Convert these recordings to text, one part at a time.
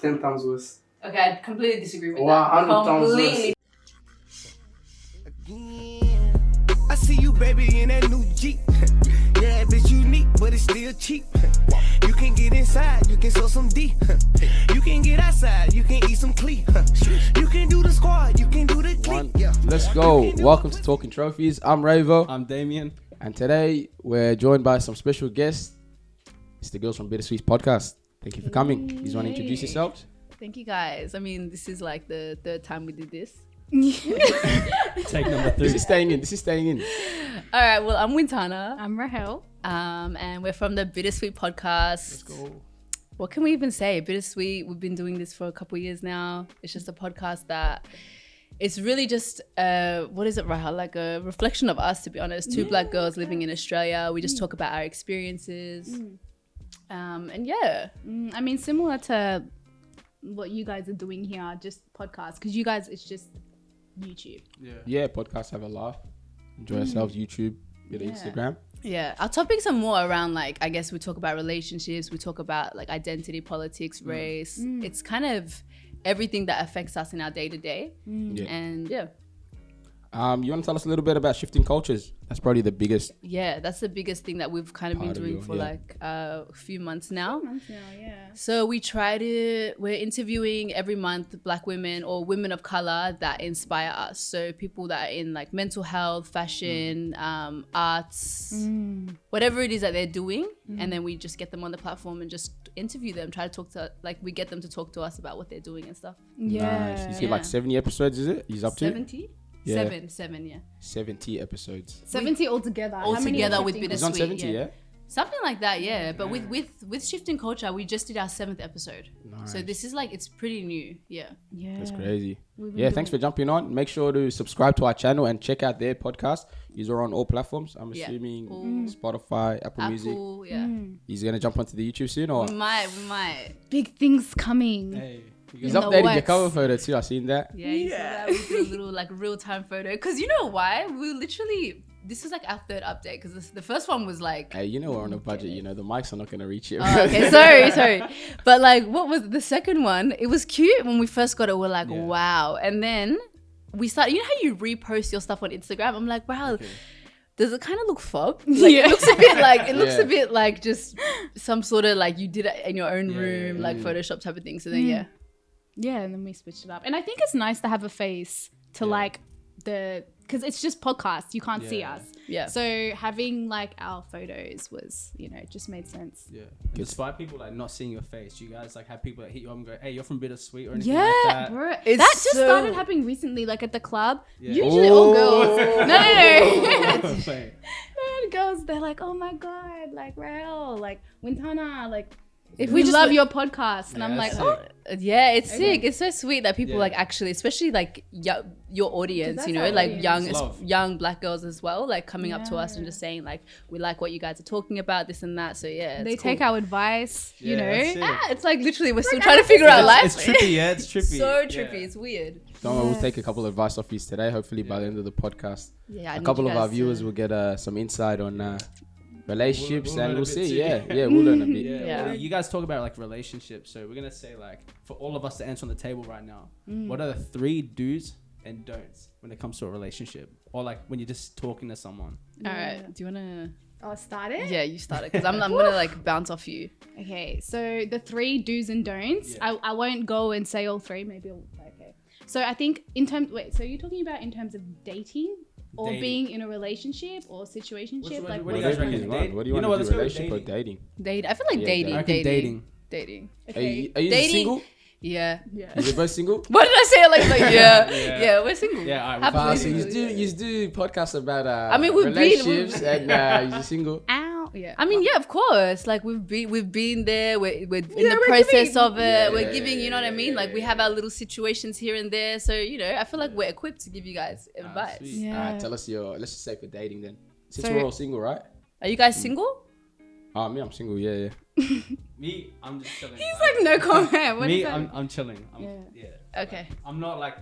10 times worse. Okay, I completely disagree with Wow, that. 100 times Completely. I see you, baby, in that new Jeep. Yeah, bitch, unique, but it's still cheap. You can get inside, you can sow some D. You can get outside, you can eat some clean. You can do the squad, you can do the clip. Let's go. Welcome to Talking Trophies. I'm Ravo. I'm Damien. And today we're joined by some special guests. It's the girls from BitterSweet Podcast. Thank you for coming. You just want to introduce yourselves? Thank you guys. I mean, this is like the third time we did this. Take number 3. This is staying in. All right, well, I'm Wintana. I'm Rahel. And we're from the BitterSweet Podcast. Let's go. What can we even say? Bittersweet, we've been doing this for a couple of years now. It's just a podcast that it's really just, what is it, Rahel? Like a reflection of us, to be honest. Two black girls living in Australia. We just talk about our experiences. And yeah. I mean, similar to what you guys are doing here, just podcast. Because you guys, it's just YouTube. Yeah, podcasts have a laugh. Enjoy ourselves, YouTube, bit of Instagram. Yeah, our topics are more around like, I guess we talk about relationships, we talk about like identity, politics, race. It's kind of everything that affects us in our day to day. And yeah. You want to tell us a little bit about shifting cultures? That's probably the biggest. Yeah, that's the biggest thing that we've kind of been doing for like a few months now. So we're interviewing every month black women or women of color that inspire us. So people that are in like mental health, fashion, arts, whatever it is that they're doing. And then we just get them on the platform and just interview them, try to talk to, like we get them to talk to us about what they're doing and stuff. Nice. You see like 70 episodes, is it? He's up to 70? Yeah. Seven, yeah. 70 episodes. 70 altogether. Altogether with He's on BitterSweet, 70, yeah? Something like that, yeah. But with Shifting Culture, we just did our 7th episode. Nice. So this is like, it's pretty new, yeah. That's crazy. Yeah, thanks for jumping on. Make sure to subscribe to our channel and check out their podcast. He's on all platforms. I'm assuming Spotify, Apple Music. Yeah. He's going to jump onto the YouTube soon, or? We might. Big things coming. Hey, He's updated your cover photo too. I've seen that. Yeah, you saw that. We did a little like real-time photo. Because you know why? We literally... This is like our 3rd update because the first one was like... Hey, you know we're on a budget. You know, the mics are not going to reach it. Oh, okay, sorry. But like, what was the second one? It was cute when we first got it. We're like, wow. And then we started... You know how you repost your stuff on Instagram? I'm like, wow, does it kind of look fogged? Like, it looks a bit like... It looks a bit like just some sort of like you did it in your own room, like Photoshop type of thing. So then, Yeah, and then we switched it up. And I think it's nice to have a face to like because it's just podcast. You can't see us. Yeah. So having like our photos was, just made sense. Yeah. Despite people like not seeing your face, you guys like have people that hit you up and go, "Hey, you're from BitterSweet" or anything like that. Bro. It's That just so- started happening recently, like at the club. Yeah. Usually all girls. No. Like, Girls, they're like, oh my God, like Rahel, like Wintana, like If we we just love like- your podcast. And I'm like, that's oh, sick. Yeah, it's sick. It's so sweet that people like actually, especially like your audience, That's you know, our like audience. young black girls as well, like coming up to us and just saying like, we like what you guys are talking about, this and that. So yeah, they it's cool. take our advice, you know. that's sick. It's like literally we're still trying to figure out life. It's trippy, yeah. It's trippy. So trippy. Yeah. It's weird. Don't worry, we'll take a couple of advice off you today. Hopefully by the end of the podcast, Yeah, I a need couple you of our guys viewers to- will get some insight on relationships, We'll and learn a we'll bit see. too. Yeah, we'll learn a bit. Yeah. Well, you guys talk about like relationships, so we're gonna say like for all of us to answer on the table right now, what are the 3 do's and don'ts when it comes to a relationship, or like when you're just talking to someone? All right, do you wanna? Oh, start it? Yeah, you start it because I'm gonna like bounce off you. Okay, so the 3 do's and don'ts. Yeah. I won't go and say all 3. Maybe okay. So I think so you're talking about in terms of dating or Dating. being in a relationship or situationship? What do What you do guys you reckon? want? What do you You know want what, to do? let's go with Relationship or dating? Date. I feel like Yeah, dating. I reckon dating. Dating. Are you Dating. single? Yeah. Is it both single? What did I say? Like yeah, we're single. Yeah, alright, Happily So single, you do podcasts about we've relationships and you're single. Ow. Yeah. I mean, yeah, of course. Like we've been there. We're in the process of it. We're giving, you know what I mean? Like we have our little situations here and there. So I feel like we're equipped to give you guys advice. sweet. Yeah. Tell us let's just say for dating then. Since So- we're all single, right? Are you guys single? Me, I'm single. Yeah. Me, I'm just chilling. He's like, no comment. What me, is that? I'm chilling. Okay. I'm not like,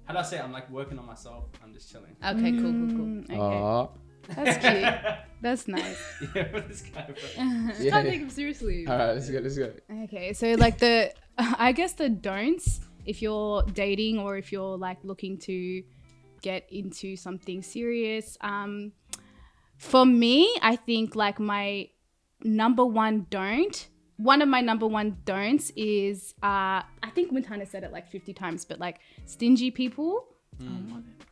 how do I say it? I'm like working on myself. I'm just chilling. Okay. Cool. Okay. That's cute. That's nice. Yeah, what this guy, bro. Can't take him seriously. All right, let's go. Okay, so like I guess the don'ts if you're dating or if you're like looking to get into something serious. For me, I think like one of my number one don'ts is, I think Wintana said it like 50 times, but like stingy people.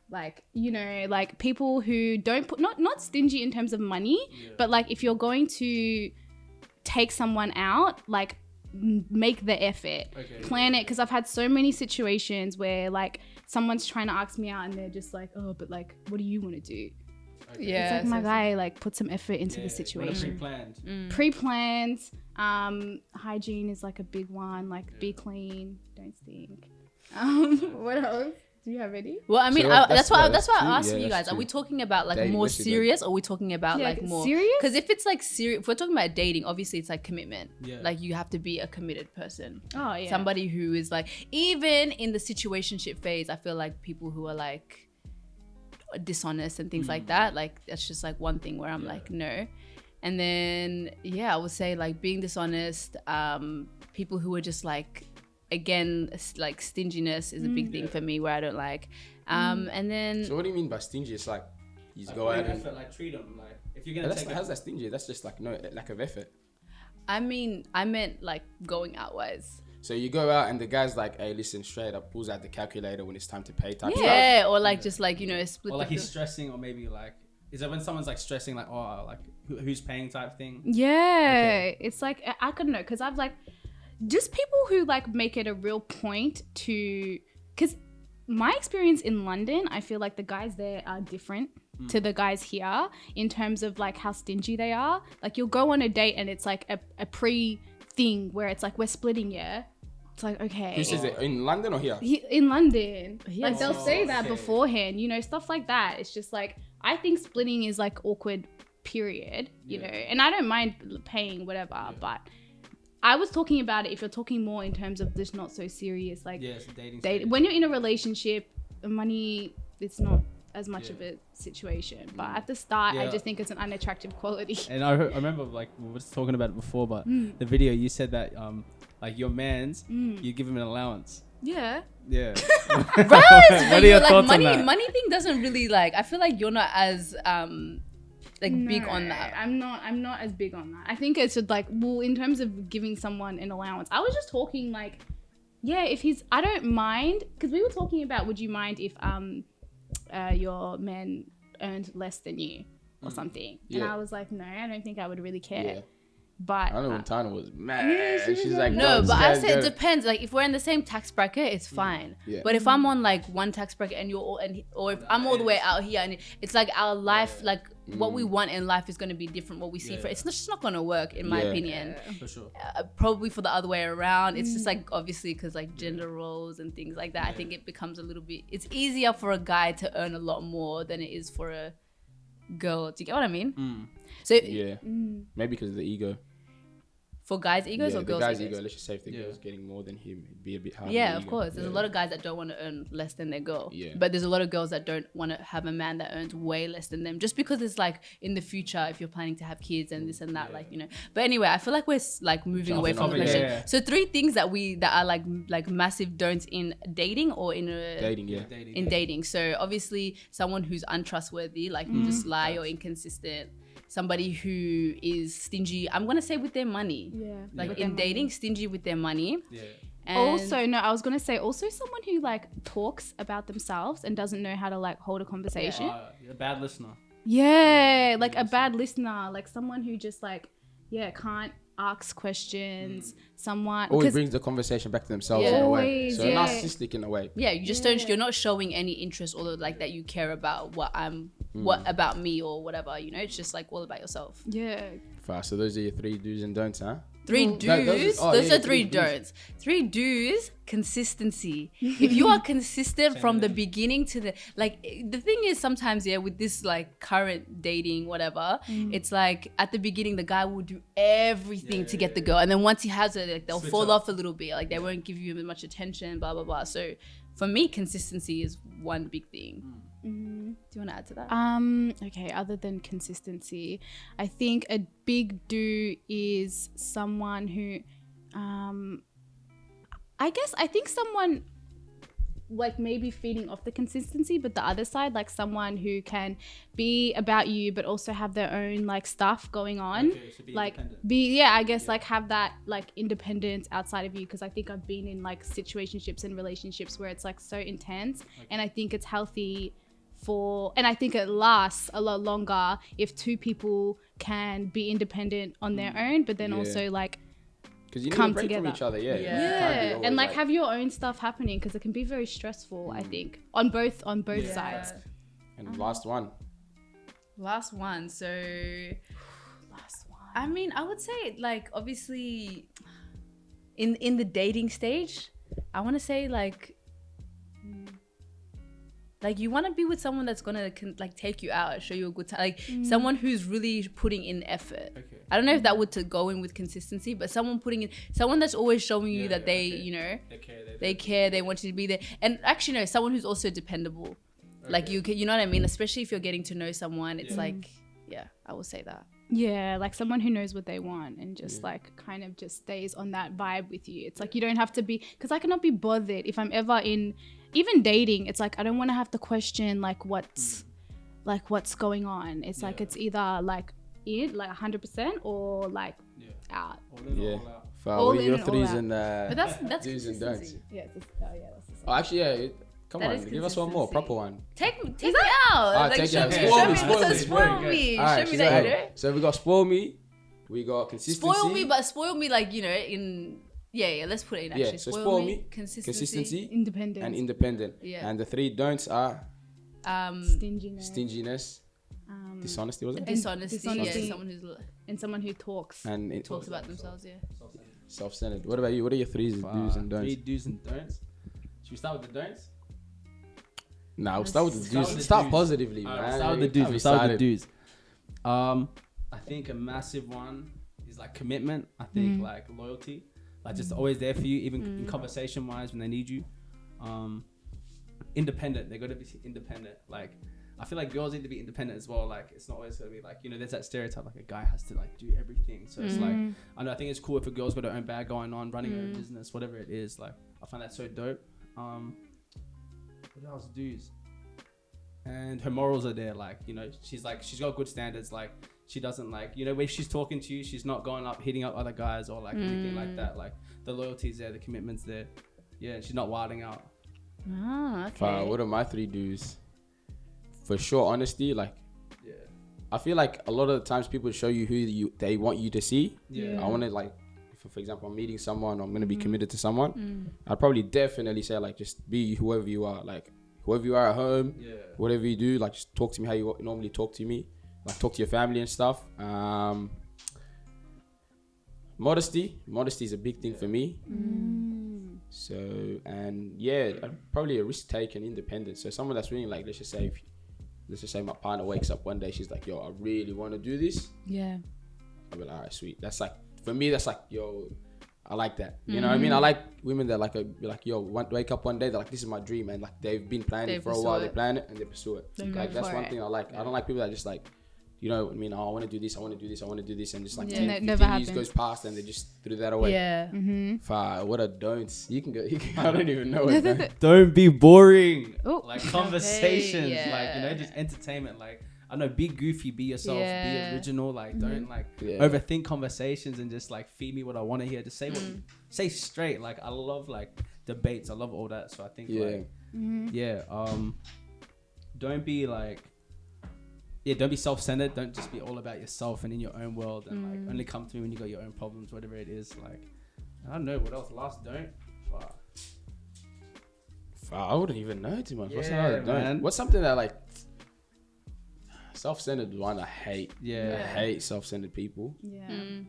Like, you know, like people who don't put, not stingy in terms of money, but like if you're going to take someone out, like make the effort, plan it. Because I've had so many situations where like someone's trying to ask me out and they're just like, oh, but like, what do you want to do? Yeah, it's like, my guy, like put some effort into the situation. Pre-planned. Hygiene is like a big one. Like be clean, don't stink. What else? Do you have any? Well, I mean, So that's why I asked yeah, you guys. true. Are we talking about like Dating, more let's do serious, or are we talking about like more serious? Because if it's like serious, if we're talking about dating, obviously it's like commitment. Yeah. Like you have to be a committed person. Oh yeah. Somebody who is like, even in the situationship phase, I feel like people who are like dishonest and things like that, like that's just like one thing where I'm like, no. And then I would say like being dishonest, people who are just like, again, like stinginess is a big thing for me where I don't like. And then So what do you mean by stingy? It's like you just like go out and effort, like treat them like if you're gonna take how's that stingy? That's just like no lack of effort. I mean, I meant like going out wise. So you go out and the guy's like, hey, listen, straight up, pulls out the calculator when it's time to pay type stuff. Yeah, or like just like, you know, split or like the he's stressing, or maybe like is it when someone's like stressing, like oh, like who's paying type thing? Yeah, it's like I couldn't know because I've like just people who like make it a real point to, because my experience in London, I feel like the guys there are different to the guys here in terms of like how stingy they are. Like you'll go on a date and it's like a pre thing where it's like we're splitting, yeah. It's like, okay. Who says it? In London or here? In London. Yeah. Like they'll say that beforehand, you know, stuff like that. It's just like, I think splitting is like awkward, period, you know, and I don't mind paying whatever, but I was talking about it if you're talking more in terms of this not so serious, like dating. When you're in a relationship, money, it's not as much of a situation. But at the start, I just think it's an unattractive quality. And I remember like we were talking about it before, but the video you said that like your man's, you give him an allowance. Yeah. Yeah. Right. What are your thoughts money, on that? money thing doesn't really like, I feel like you're not as big on that. I'm not as big on that. I think it's just like, well, in terms of giving someone an allowance, I was just talking like, if I don't mind, because we were talking about, would you mind if your man earned less than you or something? And I was like, no, I don't think I would really care. But I know when Tana was mad. She's like, no, but I said it depends. Like if we're in the same tax bracket, it's fine. Yeah. But if I'm on like one tax bracket and you're all, or if I'm all the way out here, and it's like our life, like what we want in life is going to be different. What we see for it's just not going to work, in my opinion. For sure. Probably for the other way around. It's just like obviously because like gender roles and things like that. I think it becomes a little bit. It's easier for a guy to earn a lot more than it is for a girl. Do you get what I mean? So maybe because of the ego. For guys' egos or girls' the guy's egos? ego. Let's just say if the girl's getting more than him, it'd be a bit hard. Yeah, of course. There's a lot of guys that don't want to earn less than their girl. Yeah. But there's a lot of girls that don't want to have a man that earns way less than them. Just because it's like in the future, if you're planning to have kids and this and that, like, you know. But anyway, I feel like we're like moving away from the question. Yeah. So 3 things that are like massive don'ts in dating or in dating. In dating. So obviously someone who's untrustworthy, like you just lie or inconsistent. Somebody who is stingy, I'm going to say with their money. Yeah. Like in dating, stingy with their money. Yeah. And also, no, I was going to say also someone who like talks about themselves and doesn't know how to like hold a conversation. A bad listener. Yeah, like a bad listener, like someone who just like, can't ask questions. Someone always brings the conversation back to themselves in a way. So narcissistic in a way. Yeah, you just you're not showing any interest or like that you care about what about me or whatever, you know. It's just like all about yourself. Yeah. Fast. So those are your 3 do's and don'ts, huh? 3 do's. Those are 3 don'ts. 3 do's. Consistency. If you are consistent from the beginning to the the thing is sometimes with this like current dating whatever, it's like at the beginning the guy will do everything to get the girl, and then once he has it, like they'll fall off a little bit, like they won't give you as much attention, blah blah blah. So for me, consistency is one big thing. Do you want to add to that? Okay, other than consistency, I think a big do is someone who, I think someone like maybe feeding off the consistency, but the other side, like someone who can be about you but also have their own like stuff going on. Okay, so like independent. like have that like independence outside of you, because I think I've been in like situationships and relationships where it's like so intense, and I think it's healthy and I think it lasts a lot longer if two people can be independent on their own, but then also like because you need come a break together from each other. And like have your own stuff happening, because it can be very stressful. I think on both sides. And last one. So I mean, I would say like obviously in the dating stage, I want to say like you want to be with someone that's gonna like take you out, show you a good time, like someone who's really putting in effort. Okay. I don't know if that would to go in with consistency, but someone that's always showing you that they, you know, they care, they want you to be there, and actually no, someone who's also dependable. Okay. Like you know what I mean? Especially if you're getting to know someone, it's like, I will say that. Yeah, like someone who knows what they want and just like kind of just stays on that vibe with you. It's like you don't have to be, because I cannot be bothered if I'm ever in, even dating, it's like I don't want to have to question like what's going on. It's like it's either like in like 100% or like out. What are your threes and but that's do's and don'ts? That's Come on, give us one more proper one. Take me out. Like, take show me out. Spoil me. Show me that, you know. So we got spoil me. We got consistency. Spoil me like, you know, in let's put it in actually. Yeah, so spoil me, consistency, independent. Yeah. And the three don'ts are stinginess, dishonesty, was it? Dishonesty. Yeah, someone who talks talks about themselves. Yeah. Self-centered. What about you? What are your threes, do's and don'ts? 3 do's and don'ts. Should we start with the don'ts? Nah, we'll start with the dudes. Start positively, man. We'll start with the dudes. I think a massive one is like commitment. I think like loyalty, like just always there for you, even in conversation wise when they need you. Independent. They got to be independent. Like I feel like girls need to be independent as well. Like it's not always gonna be like, you know, there's that stereotype like a guy has to like do everything. So it's like I think it's cool if a girl's got her own bag going on, running her own business, whatever it is. Like I find that so dope. What else dudes? And her morals are there, like, you know, she's got good standards, like she doesn't like, you know, when she's talking to you, she's not going up hitting up other guys or like anything like that. Like the loyalty's there, the commitment's there. Yeah, she's not wilding out. Okay. What are my 3 do's? For sure, honesty. Like I feel like a lot of the times people show you who they want you to see. I want to like, for example, I'm meeting someone, I'm going to be committed to someone, I'd probably definitely say like just be whoever you are, like whoever you are at home, whatever you do, like just talk to me how you normally talk to me, like talk to your family and stuff. Modesty is a big thing for me. So, and probably a risk taking, independent. So someone that's really like, let's just say my partner wakes up one day, she's like, yo, I really want to do this. Yeah. I'll be like, all right, sweet. That's like, for me, that's like, yo, I like that. You know what I mean? I like women that be like, yo, wake up one day, they're like, this is my dream. And like, they've been planning for a while. They plan it and they pursue it. Like, that's one thing I like. I don't like people that just like, you know what I mean? Oh, I want to do this. And just like 10, 15 years goes past and they just threw that away. Yeah. What a don'ts. You can go, I don't even know it. Don't be boring. Ooh. Like conversations, like, you know, just entertainment. Like, I know, be goofy, be yourself, be original. Like, don't like overthink conversations and just like feed me what I want to hear. Just say say straight. Like, I love like debates. I love all that. So I think don't be like, don't be self-centered. Don't just be all about yourself and in your own world and like only come to me when you got your own problems, whatever it is. Like, I don't know what else. Last don't. I wouldn't even know too much. What's Yeah, another don't? man. What's something that like self-centered one I hate. Yeah. I hate self-centered people. Yeah.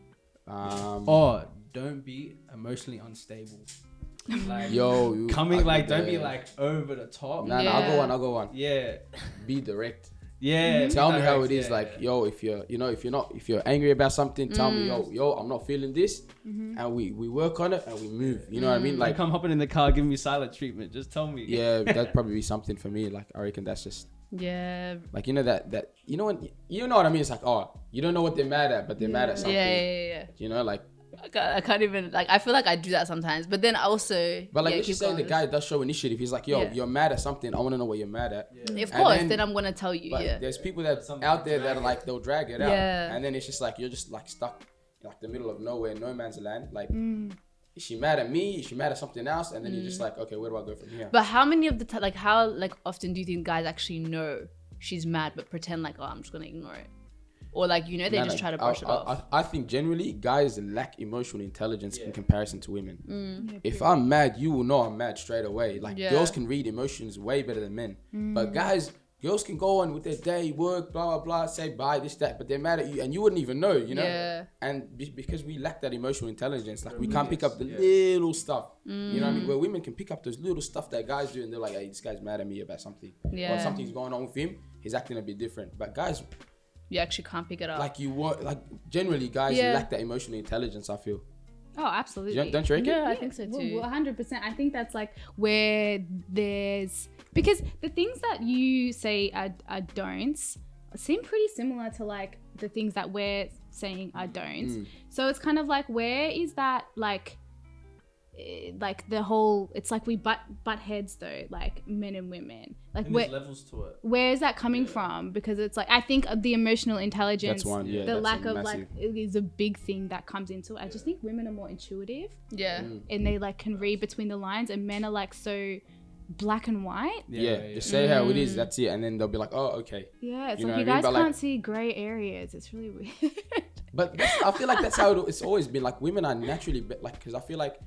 Or don't be emotionally unstable. Like, yo, don't be like over the top. Nah, I'll go on. Yeah. Be direct. Yeah. Tell me how it is. Like, yo, if you're angry about something, tell me, yo, I'm not feeling this, and we work on it and we move. You know what I mean? Like, come hopping in the car, giving me silent treatment. Just tell me. Yeah, that'd probably be something for me. Like, I reckon that's just Yeah. Like, you know that you know what I mean? It's like, oh, you don't know what they're mad at, but they're mad at something. Yeah. You know, like. I can't even, like, I feel like I do that sometimes, but then also. But like, let's just say the guy does show initiative. He's like, yo, you're mad at something. I want to know what you're mad at. Yeah. Of course, then I'm gonna tell you. But there's people that out there that are like, they'll drag it out, and then it's just like you're just like stuck in like the middle of nowhere, no man's land. Like, is she mad at me? Is she mad at something else? And then you're just like, okay, where do I go from here? But how many of the time, like, how like often do you think guys actually know she's mad, but pretend like, oh, I'm just gonna ignore it? Or like, you know, they just try to brush it off. I think generally guys lack emotional intelligence in comparison to women. If I'm mad, you will know I'm mad straight away. Like girls can read emotions way better than men. But girls can go on with their day, work, blah, blah, blah, say bye, this, that, but they're mad at you and you wouldn't even know, you know? Yeah. And because we lack that emotional intelligence, like we can't pick up the little stuff. You know what I mean? Where women can pick up those little stuff that guys do and they're like, hey, this guy's mad at me about something. Or something's going on with him, he's acting a bit different. But guys... You actually can't pick it up. Like generally guys lack that emotional intelligence, I feel. Oh, absolutely. Don't you reckon? Yeah, I think so too. 100%. I think that's like where there's, because the things that you say are don'ts seem pretty similar to like the things that we're saying are don'ts. So it's kind of like, where is that like the whole, it's like we butt heads though, like men and women, like there's levels to it. Where is that coming from? Because it's like, I think the emotional intelligence, that's one, the lack of like, it is a big thing that comes into it. I just think women are more intuitive, and they like can read between the lines, and men are like so black and white. Just say how it is, that's it, and then they'll be like, oh, okay. It's you like you guys can't see gray areas. It's really weird. But I feel like that's how it's always been. Like women are naturally like, because I feel like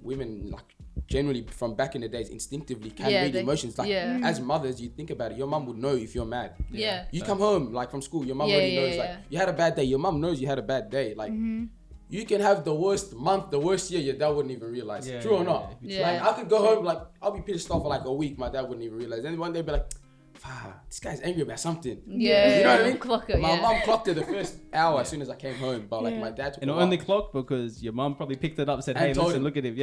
women like generally from back in the days instinctively can read emotions. Like as mothers, you think about it, your mum would know if you're mad. You come home like from school, your mum already knows like you had a bad day. Your mum knows you had a bad day. Like you can have the worst month, the worst year, your dad wouldn't even realize. True or not? Like I could go home, like I'll be pissed off for like a week, my dad wouldn't even realize. Then one day be like, this guy's angry about something. You know what I mean? Clock it, my mum clocked it the first hour as soon as I came home, but like my dad took it only clocked because your mum probably picked it up and said, hey, listen, look at him.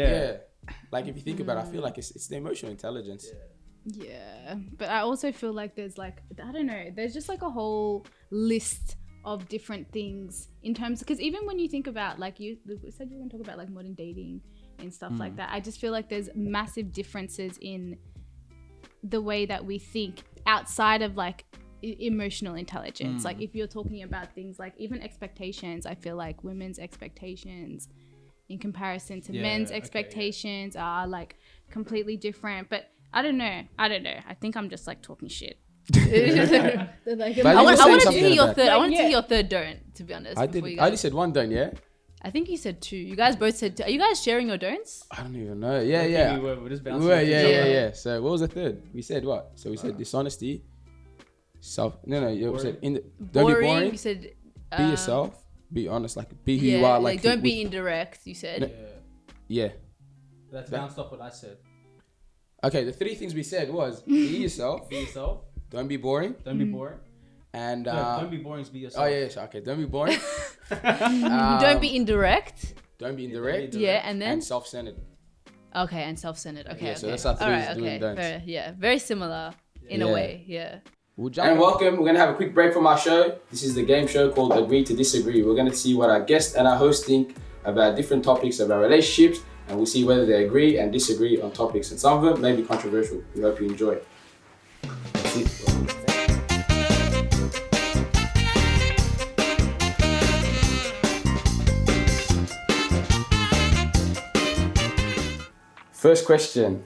Like if you think about it, I feel like it's the emotional intelligence. But I also feel like there's like, I don't know, there's just like a whole list of different things in terms, because even when you think about like, you said you were going to talk about like modern dating and stuff like that, I just feel like there's massive differences in the way that we think outside of like emotional intelligence. Like if you're talking about things like even expectations, I feel like women's expectations in comparison to men's expectations are like completely different. But I don't know. I think I'm just like talking shit. I wanted to hear your third. I wanted to hear your third don't, to be honest. I only said one don't, I think you said two. You guys both said two. Are you guys sharing your don'ts? I don't even know. Yeah. We're just bouncing. Yeah. So what was the third? We said what? So we said dishonesty. Don't be boring. You said be yourself. Be honest. Like be who you are. Like don't be indirect. You said. That's bounced off what I said. Okay, the three things we said was be yourself. Be yourself. Don't be boring. Don't be boring. And don't be boring. Be yourself. Okay. Don't be boring. Don't be indirect. Don't be indirect. And then self-centered. Okay, and self-centered. Okay. So that's our three doing don'ts. Very similar in a way. Yeah. And welcome. We're going to have a quick break from our show. This is the game show called Agree to Disagree. We're going to see what our guest and our host think about different topics about relationships, and we'll see whether they agree and disagree on topics, and some of them may be controversial. We hope you enjoy. That's it. First question.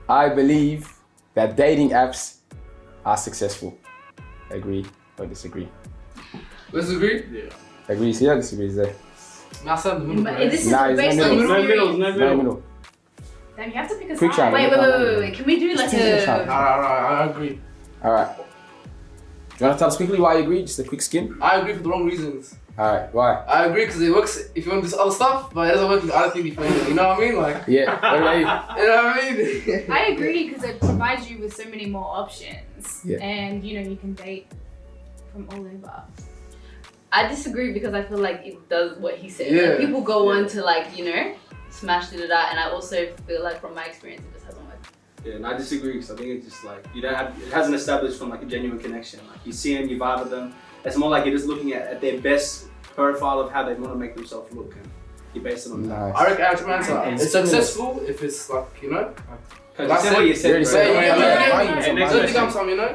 I believe that dating apps are successful. Agree or disagree? Disagree? Yeah. Agree, see that? Disagrees there. This is based on no middle. Then you have to pick a quick side. Wait. Can we do like I agree. Alright. Do you want to tell us quickly why you agree? Just a quick skim? I agree for the wrong reasons. Alright, why? I agree because it works if you want to do other stuff, but it doesn't work with other things you know what I mean? Like, yeah, what about you? You know what I mean? I agree because it provides you with so many more options, and you know you can date from all over. I disagree because I feel like it does what he said. Like, people go on to like, you know, smash it out, and I also feel like from my experience it just hasn't worked. Yeah, and I disagree because I think it's just like it hasn't established from like a genuine connection. Like you see them, you vibe with them. It's more like you're just looking at their best profile of how they want to make themselves look, and you base it on that. I reckon actually, man, it's successful if it's like, you know. Like you said what you said.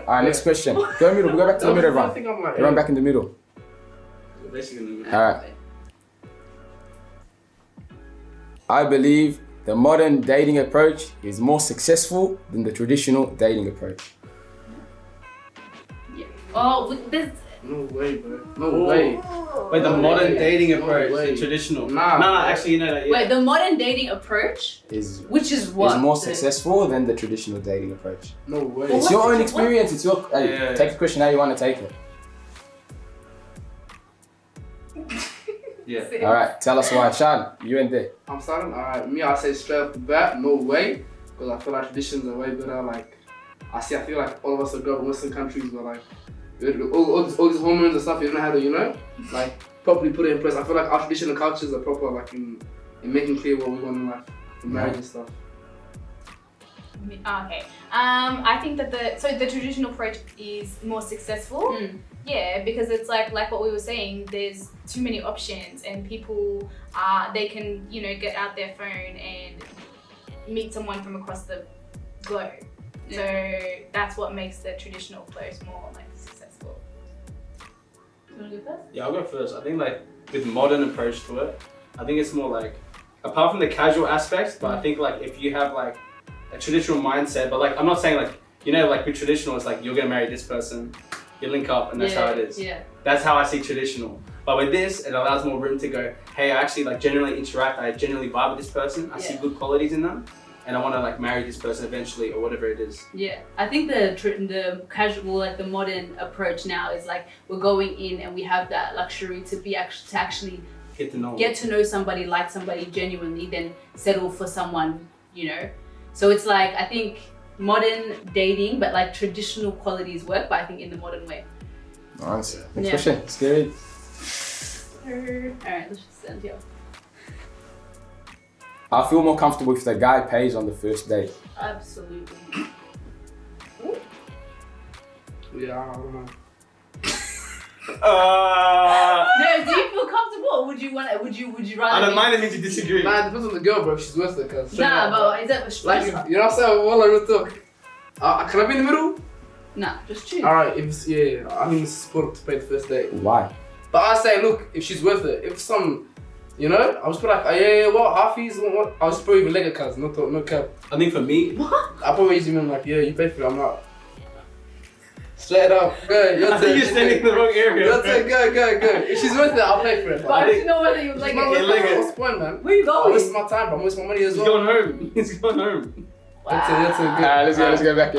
Alright, next question. Go middle. Go back to the middle, everyone. Run back in the middle. Basically in the middle. Alright. I believe the modern dating approach is more successful than the traditional dating approach. Yeah. Oh, there's... No way, bro. No way. Wait, the modern dating approach, the traditional. Nah, actually, you know that. Yeah. Wait, the modern dating approach which is what? Is more successful than the traditional dating approach. No way. It's your own experience. It's your. Take the question how you want to take it. Yeah. All right. Tell us why, Sean. You and there. I'm starting. Alright, me, I say straight off the bat, no way, because I feel like traditions are way better. Like, I feel like all of us are grow up in Western countries, but like. All these hormones and stuff, you don't know how to, you know, like properly put it in place. I feel like our traditional cultures are proper, like in making clear what we want in life, in marriage and stuff. Okay. I think that the traditional approach is more successful. Yeah, because it's like what we were saying. There's too many options, and people they can get out their phone and meet someone from across the globe. So that's what makes the traditional approach more like successful. You want to go first? Yeah, I'll go first. I think like with modern approach to it, I think it's more like apart from the casual aspects, but I think like if you have like a traditional mindset, but like I'm not saying like like with traditional it's like you're gonna marry this person, you link up and that's how it is. Yeah. That's how I see traditional. But with this, it allows more room to go, hey, I actually like genuinely interact, I genuinely vibe with this person, I see good qualities in them, and I want to like marry this person eventually or whatever it is. Yeah, I think the casual, like the modern approach now is like we're going in and we have that luxury to actually get to know somebody, like somebody genuinely, then settle for someone, So it's like I think modern dating, but like traditional qualities work, but I think in the modern way. Nice. Next question. Scary. Alright, let's just end here. I feel more comfortable if the guy pays on the first date. Absolutely. Yeah, I don't know. No, do you feel comfortable, or would you rather? I don't mind if you disagree. Nah, it depends on the girl, bro. If she's worth it, cause. Nah, but is that like you know what I'm saying? Well, real talk. Can I be in the middle? Nah, just choose. Alright, I think it's supportive to pay the first date. Why? But I say, look, if she's worth it, if some, I was like, what, half fees, what? I was probably even leg a cuz, no cap. I think for me, I probably usually mean like, you pay for it, I'm not. Straight up, go. I think you're standing in the wrong area. Your turn, go. If she's worth it, I'll pay for it. But I don't know whether you like it. What's the point, man? Where you going? I'm wasting my time, but I'm wasting my money as well. He's going home. Wow. That's Alright, let's go back.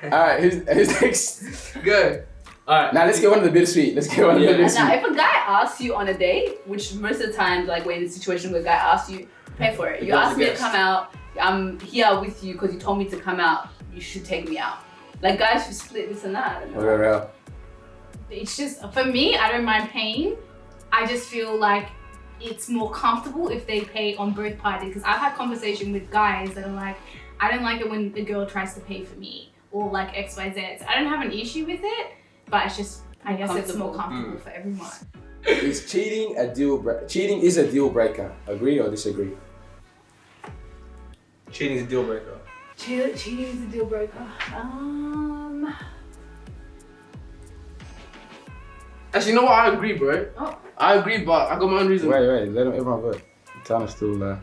Alright, who's next? Go. Alright. Now let's get one of the bittersweet. Now, if a guy asks you on a date, which most of the time, like when in a situation where a guy asks you, pay for it. You asked me to come out, I'm here with you because you told me to come out, you should take me out. Like guys who split this and that. It's just, for me, I don't mind paying. I just feel like it's more comfortable if they pay on both parties. Because I've had conversation with guys that are like, I don't like it when the girl tries to pay for me or like XYZ. So I don't have an issue with it, but it's just, I guess it's more comfortable for everyone. Is cheating a deal breaker? Cheating is a deal breaker. Agree or disagree? Cheating is a deal breaker. Cheating is a deal breaker. Actually, you know what? I agree, bro. Oh. I agree, but I got my own reason. Wait. Let everyone vote. Tana's still I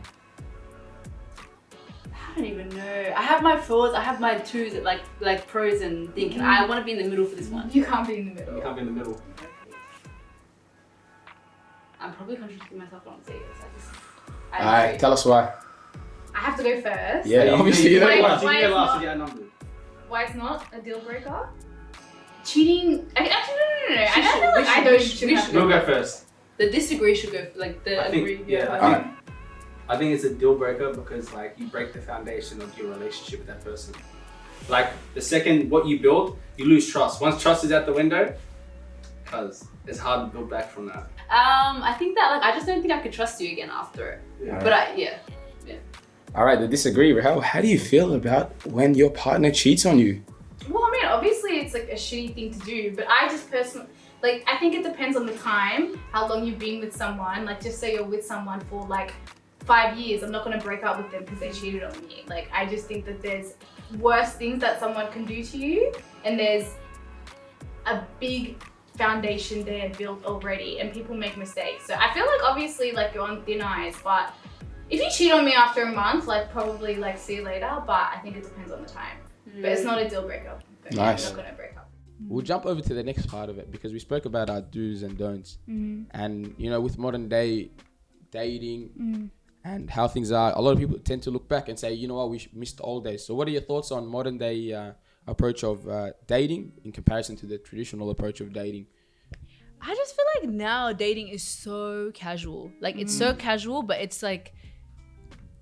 don't even know. I have my pros, I have my twos, like pros and thinking. I want to be in the middle for this one. You can't be in the middle. You can't be in the middle. I'm probably contradicting myself when I'm saying this. Alright, tell us why. I have to go first. Yeah, obviously you know why. Why it's not a deal breaker? Cheating. Actually, no. I feel like I don't. We'll go first. The disagree should go like the agree. I think it's a deal breaker because like you break the foundation of your relationship with that person. Like the second what you build, you lose trust. Once trust is out the window, cause it's hard to build back from that. I think that I just don't think I could trust you again after it. Yeah. But All right, the disagree, Rahel. How do you feel about when your partner cheats on you? Well, I mean, obviously it's like a shitty thing to do, but I just personally, like, I think it depends on the time, how long you've been with someone. Like, just say you're with someone for like 5 years, I'm not gonna break up with them because they cheated on me. Like, I just think that there's worse things that someone can do to you, and there's a big foundation there built already, and people make mistakes. So I feel like obviously like you're on thin ice, but if you cheat on me after a month, like probably like see you later, but I think it depends on the time. But it's not a deal breaker. Nice. I'm not gonna break up. We'll jump over to the next part of it because we spoke about our do's and don'ts. And, you know, with modern day dating and how things are, a lot of people tend to look back and say, you know what, we missed the old days. So what are your thoughts on modern day approach of dating in comparison to the traditional approach of dating? I just feel like now dating is so casual. Like, it's so casual, but it's like,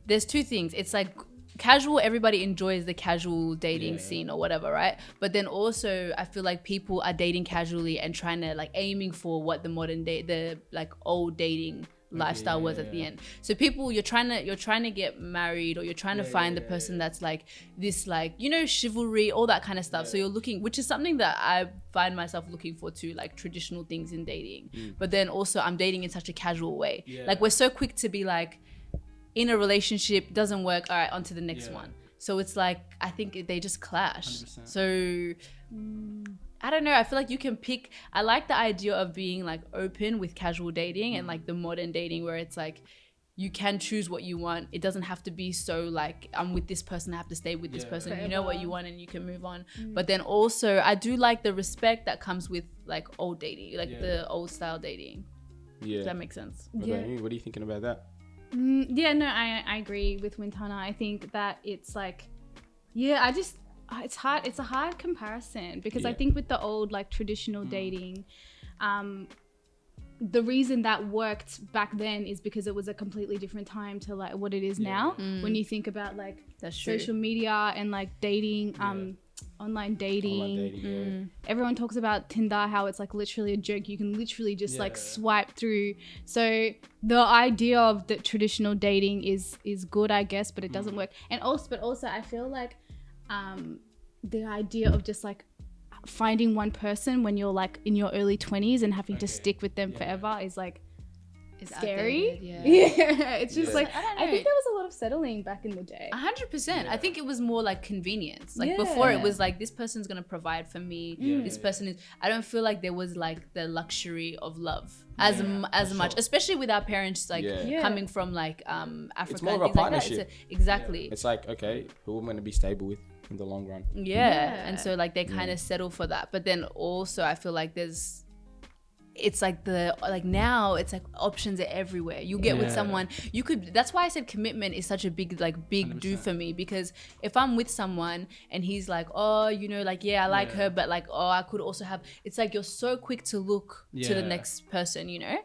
there's two things. It's like casual, everybody enjoys the casual dating scene or whatever, right? But then also I feel like people are dating casually and trying to like aiming for what the modern day, the like old dating lifestyle was at the end. So people, you're trying to get married, or you're trying to find the person that's like this, like, you know, chivalry, all that kind of stuff. So you're looking, which is something that I find myself looking for too, like traditional things in dating. But then also I'm dating in such a casual way. Like, we're so quick to be like, in a relationship, doesn't work, all right, on to the next one. So it's like, I think they just clash. 100%. So I don't know, I feel like you can pick. I like the idea of being like open with casual dating and like the modern dating where it's like you can choose what you want. It doesn't have to be so like, I'm with this person, I have to stay with this person. Forever. You know what you want and you can move on. But then also I do like the respect that comes with like old dating, like the old style dating. Does that make sense? What about you? What are you thinking about that? I agree with Wintana. I think that it's like, it's hard. It's a hard comparison because I think with the old like traditional dating, the reason that worked back then is because it was a completely different time to like what it is now. When you think about like social media and like dating, online dating. Everyone talks about Tinder, how it's like literally a joke. You can literally just like swipe through. So the idea of the traditional dating is good, I guess, but it doesn't work. And also I feel like the idea of just like finding one person when you're like in your early 20s and having to stick with them forever is like scary. It's just like I think there was a lot of settling back in the day. 100%. I think it was more like convenience. Like before it was like, this person's gonna provide for me. This person is. I don't feel like there was like the luxury of love as much, especially with our parents like coming from like Africa. It's more of a partnership. Like exactly. It's like, okay, who am I gonna be stable with in the long run? And so like they kind of settle for that. But then also I feel like it's like now it's like options are everywhere. You get with someone, you could, that's why I said commitment is such a big 100%. Do for me, because if I'm with someone and he's like, oh, you know, like, I like her, but like, oh, I could also have, it's like you're so quick to look to the next person, you know.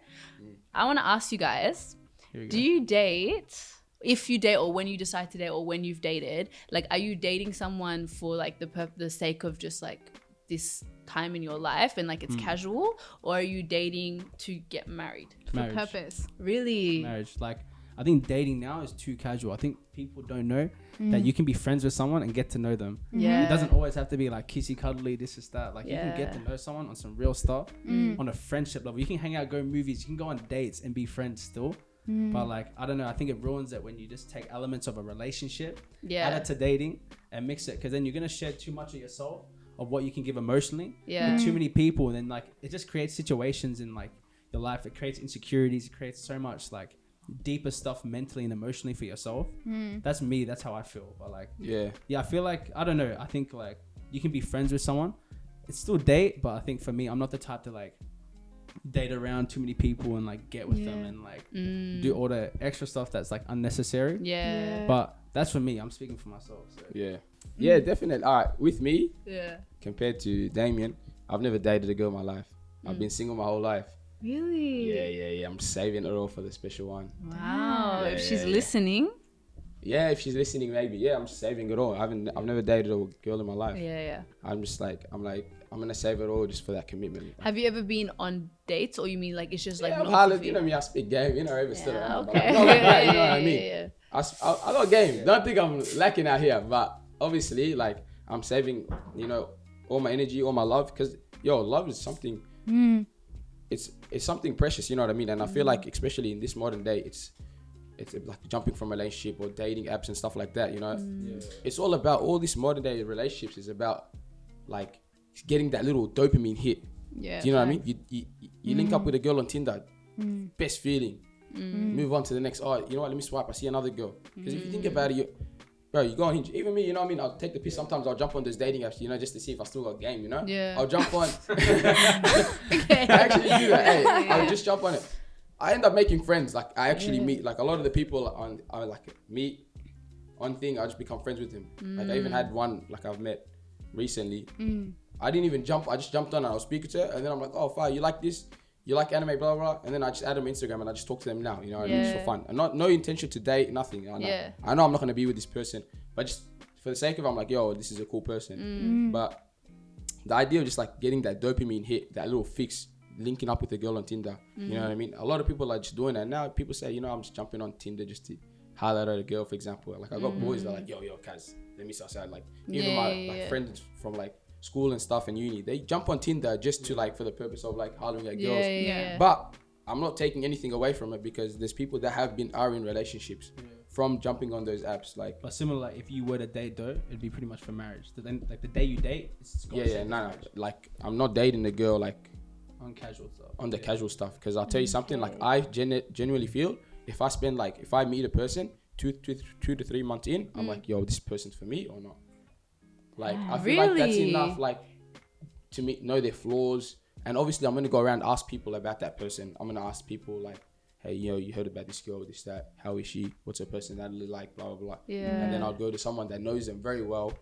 I want to ask you guys, do you date, if you date, or when you decide to date, or when you've dated, like, are you dating someone for like the sake of just like this time in your life and like it's casual, or are you dating to get married for purpose? Really? Marriage. Like, I think dating now is too casual. I think people don't know that you can be friends with someone and get to know them. It doesn't always have to be like kissy cuddly, this is that. Like you can get to know someone on some real stuff, on a friendship level. You can hang out, go movies, you can go on dates and be friends still. But like, I don't know, I think it ruins it when you just take elements of a relationship, add it to dating and mix it, because then you're gonna share too much of yourself, of what you can give emotionally with too many people, and then like it just creates situations in like your life. It creates insecurities. It creates so much like deeper stuff mentally and emotionally for yourself. That's me. That's how I feel. But like, I feel like, I don't know. I think like you can be friends with someone. It's still date, but I think for me, I'm not the type to like date around too many people and like get with them and like do all the extra stuff that's like unnecessary. But that's for me. I'm speaking for myself. So. Yeah, definitely. All right, with me, compared to Damien, I've never dated a girl in my life. I've been single my whole life. Really? Yeah. I'm saving it all for the special one. Wow. If she's listening. Yeah, if she's listening, maybe. Yeah, I'm saving it all. I've never dated a girl in my life. I'm gonna save it all just for that commitment. Have you ever been on dates, or you mean like it's just like Harlan, you know me, I speak game, you know, I even stood around. Okay. Not like that, you know what I mean? I got game. Don't think I'm lacking out here, but obviously, like, I'm saving, you know, all my energy, all my love, because love is something. It's something precious, you know what I mean? And I feel like, especially in this modern day, it's like jumping from relationship or dating apps and stuff like that, you know? It's all about, all this modern day relationships is about like getting that little dopamine hit. Do you know what I mean? You link up with a girl on Tinder, best feeling. Move on to the next. Oh, you know what? Let me swipe. I see another girl. Because if you think about it, you go on Hinge. Even me, you know what I mean? I'll take the piss. Sometimes I'll jump on those dating apps, you know, just to see if I still got game, you know? Yeah. I'll jump on. I actually do that. Hey, I'll just jump on it. I end up making friends. Like, I actually meet, like, a lot of the people I like meet on thing. I just become friends with him. Like, I even had one, like, I've met recently. I didn't even jump. I just jumped on and I was speaking to her. And then I'm like, oh, fine, you like this? You like anime, blah, blah, blah. And then I just add them on Instagram and I just talk to them now, you know what I mean? Just for fun. And no intention to date, nothing. I know I'm not going to be with this person. But just for the sake of it, I'm like, this is a cool person. But the idea of just like getting that dopamine hit, that little fix, linking up with a girl on Tinder, you know what I mean? A lot of people are just doing that. Now people say, you know, I'm just jumping on Tinder just to highlight at a girl, for example. Like, I got boys that are like, yo, Kaz, let me see outside. Like, even my friends from like school and stuff and uni, they jump on Tinder just to like, for the purpose of like hollering at girls. But I'm not taking anything away from it, because there's people that are in relationships from jumping on those apps. Like, but similar, like, if you were to date though, it'd be pretty much for marriage. So then, like, the day you date, it's no. Like, I'm not dating a girl like on casual stuff. On the casual stuff, because I'll tell you something. Like, I genuinely feel if I meet a person 2 to 3 months in, I'm like, yo, this person's for me or not. Like, I feel like that's enough, like, to know their flaws. And obviously, I'm going to go around and ask people about that person. I'm going to ask people, like, hey, you know, you heard about this girl, this, that. How is she? What's her personality like? Blah, blah, blah. And then I'll go to someone that knows them very well.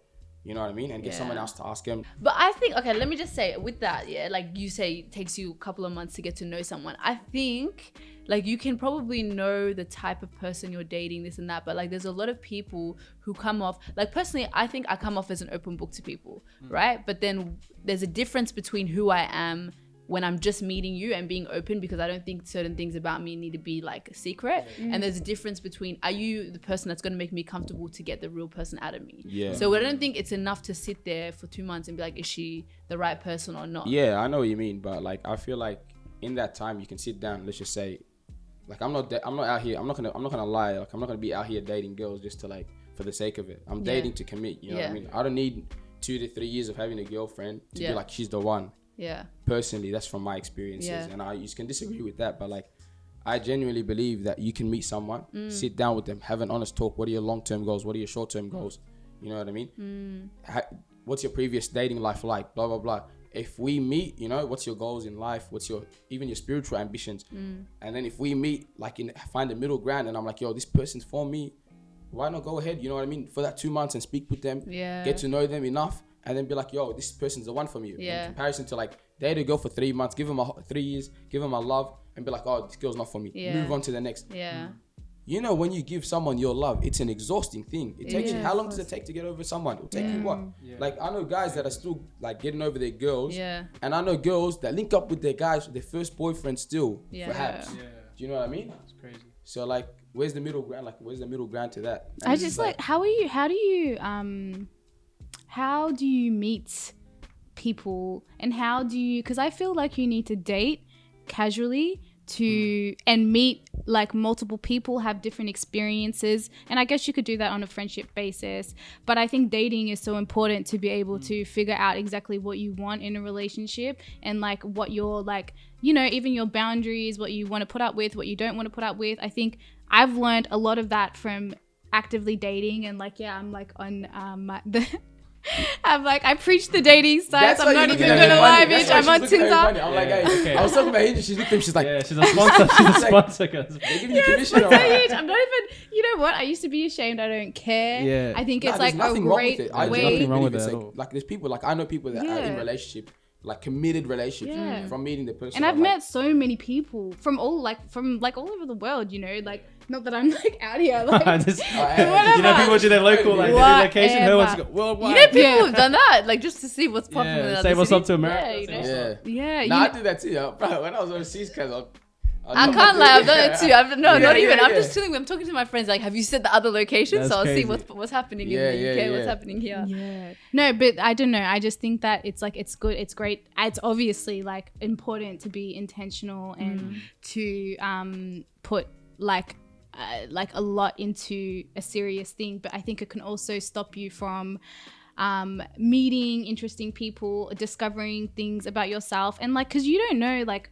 You know what I mean? And get someone else to ask them. But I think, okay, let me just say with that, like you say, it takes you a couple of months to get to know someone. I think, like, you can probably know the type of person you're dating, this and that, but like, there's a lot of people who come off, like, personally, I think I come off as an open book to people, right? But then there's a difference between who I am when I'm just meeting you and being open, because I don't think certain things about me need to be like a secret. And there's a difference between, are you the person that's going to make me comfortable to get the real person out of me? So I don't think it's enough to sit there for 2 months and be like, is she the right person or not? Yeah, I know what you mean, but like, I feel like in that time you can sit down. Let's just say, like, I'm not out here. I'm not gonna lie. Like, I'm not gonna be out here dating girls just to, like, for the sake of it. I'm dating to commit. You know what I mean? I don't need 2 to 3 years of having a girlfriend to be like, she's the one. Personally, that's from my experiences, and you can disagree with that, but like, I genuinely believe that you can meet someone, sit down with them, have an honest talk. What are your long-term goals? What are your short-term goals? You know what I mean? What's your previous dating life like? Blah, blah, blah. If we meet, you know, what's your goals in life? What's even your spiritual ambitions? And then if we meet, like, find a middle ground, and I'm like, yo, this person's for me, why not go ahead? You know what I mean? For that 2 months and speak with them, get to know them enough, and then be like, yo, this person's the one for me. In comparison to, like, date a girl for 3 months, give them 3 years, give them my love, and be like, oh, this girl's not for me. Move on to the next. You know, when you give someone your love, it's an exhausting thing. It takes you, how long does it take to get over someone? It'll take you what? Like, I know guys that are still, like, getting over their girls. And I know girls that link up with their guys, their first boyfriend still, perhaps. Do you know what I mean? It's crazy. So, like, where's the middle ground? Like, where's the middle ground to that? And I just, like, how do you meet people, and how do you, because I feel like you need to date casually and meet like multiple people, have different experiences, and I guess you could do that on a friendship basis, but I think dating is so important to be able to figure out exactly what you want in a relationship, and like what your, like, you know, even your boundaries, what you want to put up with, what you don't want to put up with. I think I've learned a lot of that from actively dating, and like, I'm like on I'm like, I preach the dating sites. I'm not even gonna lie, bitch. I'm on Tinder. I'm like, hey, okay. I was talking about Hinge. She's looking. She's like, yeah, she's a sponsor. She's a sponsor. They give you commission. I'm not even. You know what? I used to be ashamed. I don't care. Yeah. I think it's like a great way. There's nothing wrong with it. Like, there's people. Like, I know people that are in relationship, like committed relationships, from meeting the person. And I've met so many people from all over the world. You know, like. Not that I'm like out here, like you know, people do their local like their location. Who wants to go worldwide? You know, people have done that, like just to see what's popping. Say what's up to America. Yeah. Nah, I do that too, bro. When I was overseas, cause I can't lie, I've done it too. I'm just chilling. I'm talking to my friends. Like, have you said the other location? That's so I'll crazy. see what's happening in the UK, what's happening here. Yeah. No, but I don't know. I just think that it's like it's good. It's great. It's obviously like important to be intentional and to put like a lot into a serious thing. But I think it can also stop you from meeting interesting people, discovering things about yourself, and like, because you don't know, like,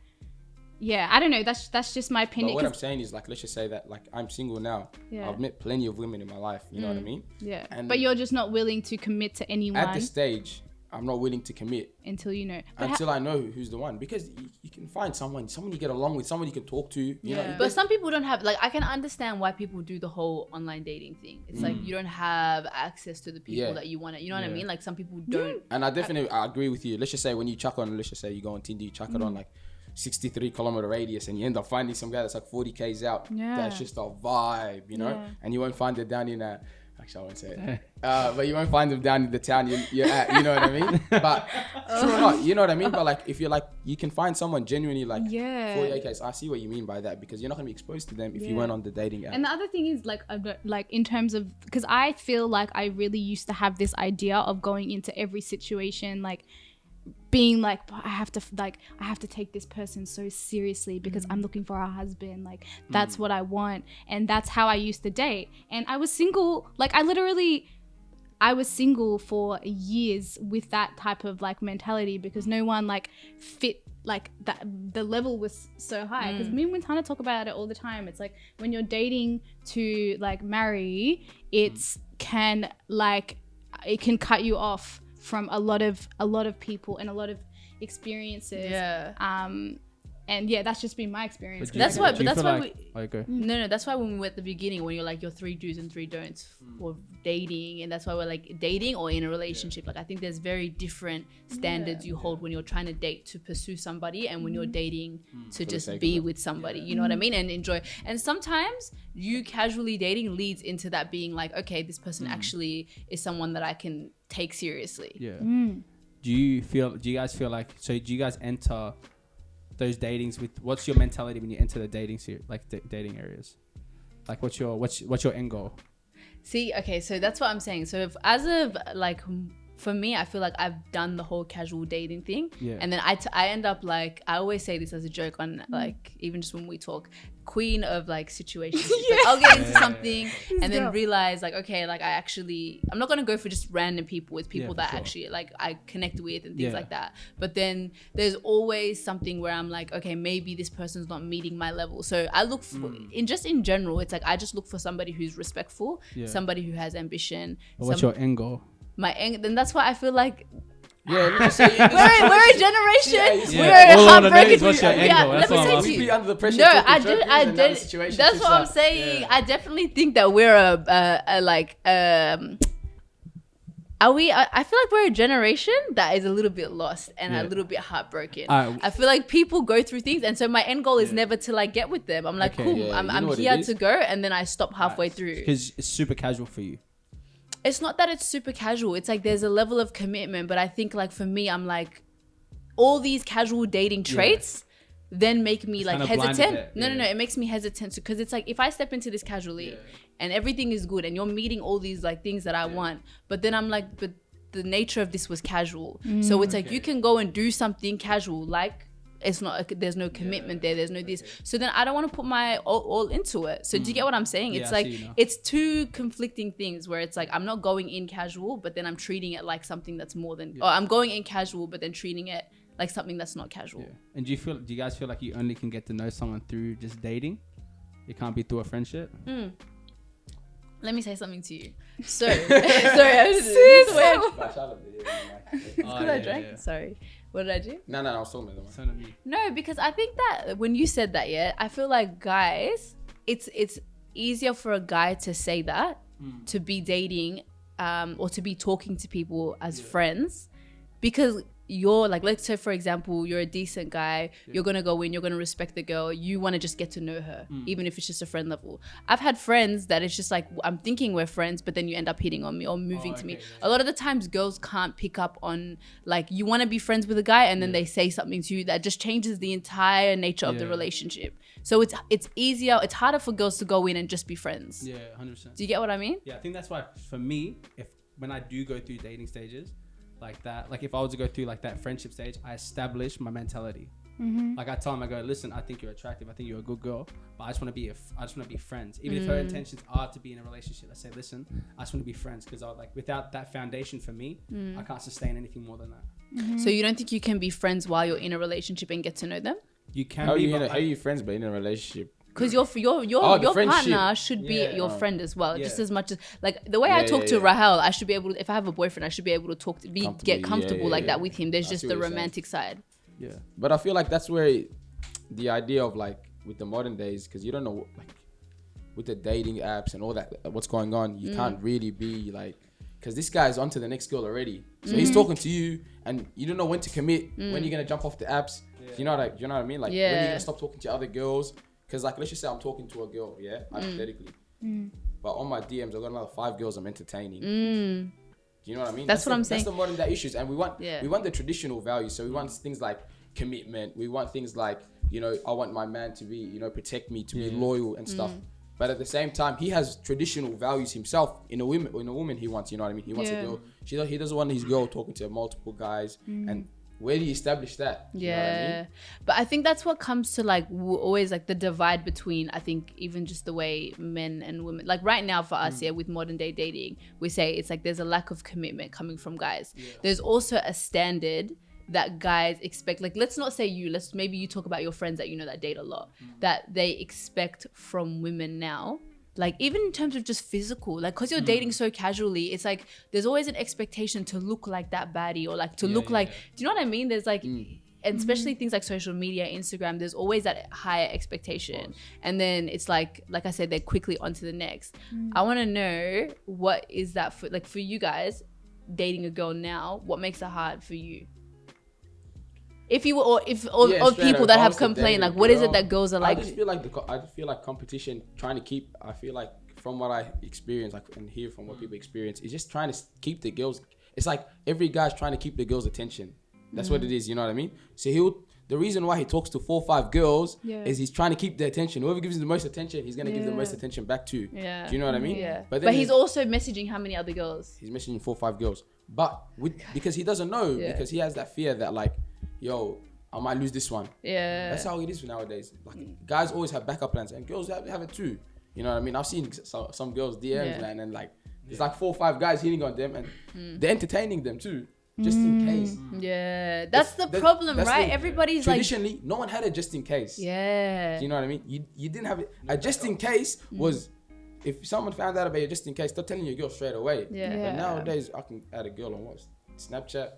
yeah, I don't know, that's just my opinion. But what I'm saying is, like, let's just say that, like, I'm single now. I've met plenty of women in my life, you know what I mean? Yeah. And but you're just not willing to commit to anyone at this stage. I'm not willing to commit until you know. Until I know who's the one, because you can find someone you get along with, someone you can talk to. You know, but some people don't have, like, I can understand why people do the whole online dating thing. It's like you don't have access to the people that you want to, you know what I mean? Like, some people don't. And I agree with you. Let's just say when you chuck on, let's just say you go on Tinder, you chuck it on like 63-kilometer radius, and you end up finding some guy that's like 40 k's out. That's just a vibe, you know. And you won't find it down in a. Actually, I won't say it. But you won't find them down in the town you're at, you know what I mean? But true or not, you know what I mean? But like, if you're like, you can find someone genuinely like 48 k's. I see what you mean by that, because you're not going to be exposed to them if you went on the dating app. And the other thing is like in terms of, because I feel like I really used to have this idea of going into every situation like being like, I have to take this person so seriously because I'm looking for a husband, like that's what I want. And that's how I used to date. And I was single, like I was single for years with that type of like mentality, because no one like fit like that. The level was so high, because me and Wintana talk about it all the time. It's like when you're dating to like marry, it can cut you off from a lot of people and a lot of experiences. And yeah, that's just been my experience. That's why when we were at the beginning, when you're like your 3 do's and 3 don'ts for dating, and that's why we're like dating or in a relationship. Like, I think there's very different standards you hold when you're trying to date to pursue somebody, and when you're dating to just be with somebody, you know what I mean, and enjoy. And sometimes you casually dating leads into that being like, okay, this person actually is someone that I can take seriously. Do you guys feel like, so do you guys enter those datings with, what's your mentality when you enter the dating dating areas? Like, what's your end goal? See, okay, so that's what I'm saying. So if, as of like, for me, I feel like I've done the whole casual dating thing, and then I end up like, I always say this as a joke on like, even just when we talk, queen of like situations. Like, I'll get into something and then realize like, okay, like I'm not gonna go for just random people, with people that actually like I connect with and things like that. But then there's always something where I'm like, okay, maybe this person's not meeting my level. So I look for, in general, it's like I just look for somebody who's respectful, somebody who has ambition. But what's your end goal? Then that's why I feel like we're a generation. We're heartbreaking. What's your end goal? That's what I'm we be under the pressure. No, I did. That's what I'm saying. I definitely think that we're I feel like we're a generation that is a little bit lost and a little bit heartbroken. I feel like people go through things, and so my end goal is never to like get with them. I'm like, cool, I'm here to go, and then I stop halfway through. Because it's super casual for you. It's not that it's super casual. It's like there's a level of commitment, but I think like for me, I'm like, all these casual dating traits then make me like hesitant. No, it makes me hesitant, because it's like, if I step into this casually and everything is good and you're meeting all these like things that I want, but then I'm like, but the nature of this was casual. So it's like, you can go and do something casual, like, it's not, there's no commitment there, there's no this. So then I don't want to put my all into it. So do you get what I'm saying? It's like, it's two conflicting things, where it's like, I'm not going in casual, but then I'm treating it like something that's more than, or I'm going in casual, but then treating it like something that's not casual. And do you guys feel like you only can get to know someone through just dating? It can't be through a friendship? Let me say something to you. So, sorry, I drank. Sorry. What did I do? No, I was talking about that. No, because I think that when you said that, I feel like guys, it's easier for a guy to say that, to be dating, or to be talking to people as friends, because you're like, let's say for example, you're a decent guy, you're gonna go in, you're gonna respect the girl, you want to just get to know her, even if it's just a friend level. I've had friends that it's just like, I'm thinking we're friends, but then you end up hitting on me or moving to me. A lot of the times girls can't pick up on, like, you want to be friends with a guy and then they say something to you that just changes the entire nature of the relationship. So it's easier, it's harder for girls to go in and just be friends. Yeah, 100%. Do you get what I mean? Yeah, I think that's why for me, when I do go through dating stages like that, like if I was to go through like that friendship stage, I establish my mentality. Like I tell them, I go, listen, I think you're attractive, I think you're a good girl, but I just want to be friends. Even if her intentions are to be in a relationship, I say, listen, I just want to be friends, because I like, without that foundation for me, I can't sustain anything more than that. So you don't think you can be friends while you're in a relationship and get to know them? You can. How are you friends but in a relationship? Because your partner should be your friend as well, just as much as, like, the way I talk to Rahel, I should be able to, if I have a boyfriend, I should be able to get comfortable like that with him. There's just the romantic side. Yeah, but I feel like that's where the idea of, like, with the modern days, because you don't know, like, with the dating apps and all that, what's going on, you can't really be like, because this guy's onto the next girl already, so he's talking to you and you don't know when to commit, when you're gonna jump off the apps. Do you know what I mean? Like, when are you gonna stop talking to other girls? Because, like, let's just say I'm talking to a girl, hypothetically, but on my DMs I've got another 5 girls I'm entertaining. Do you know what I mean? That's what I'm saying. That's the modern day issues, and we want the traditional values. So we want things like commitment. We want things like, you know, I want my man to be, you know, protect me, to be loyal and stuff. But at the same time, he has traditional values himself in a woman he wants. You know what I mean? He wants a girl. He doesn't want his girl talking to multiple guys. And where do you establish that? You know what I mean? But I think that's what comes to, like, always, like, the divide between, I think, even just the way men and women, like, right now for us with modern day dating, we say it's like there's a lack of commitment coming from guys. There's also a standard that guys expect, like, let's not say maybe you talk about your friends that you know that date a lot, that they expect from women now. Like, even in terms of just physical, like, because you're dating so casually, it's like there's always an expectation to look like that baddie, or like to look like, do you know what I mean? There's like, and especially things like social media, Instagram, there's always that higher expectation. And then it's like I said, they're quickly onto the next. I want to know, what is that for you guys dating a girl now? What makes it hard for you? If you or people that have complained, like, what is it that girls are like? I just feel like competition, trying to keep. I feel like from what I experience, like, and hear from what people experience, is just trying to keep the girls. It's like every guy's trying to keep the girls' attention. That's what it is. You know what I mean? So the reason why he talks to 4 or 5 girls is he's trying to keep the attention. Whoever gives him the most attention, he's gonna give the most attention back to. Yeah. Do you know what I mean? Yeah. But he's also messaging how many other girls? He's messaging 4 or 5 girls, but because he doesn't know, because he has that fear that, like, yo, I might lose this one. Yeah. That's how it is nowadays. Like, guys always have backup plans, and girls have it too. You know what I mean? I've seen some girls' DMs, man, and like, there's like 4 or 5 guys hitting on them, and they're entertaining them too, just in case. Yeah. That's the problem, right? Everybody's traditionally, like, no one had a just in case. Yeah. Do you know what I mean? You didn't have it. A just in case was, if someone found out about your just in case, stop telling your girl straight away. Yeah. But nowadays, I can add a girl on what? Snapchat,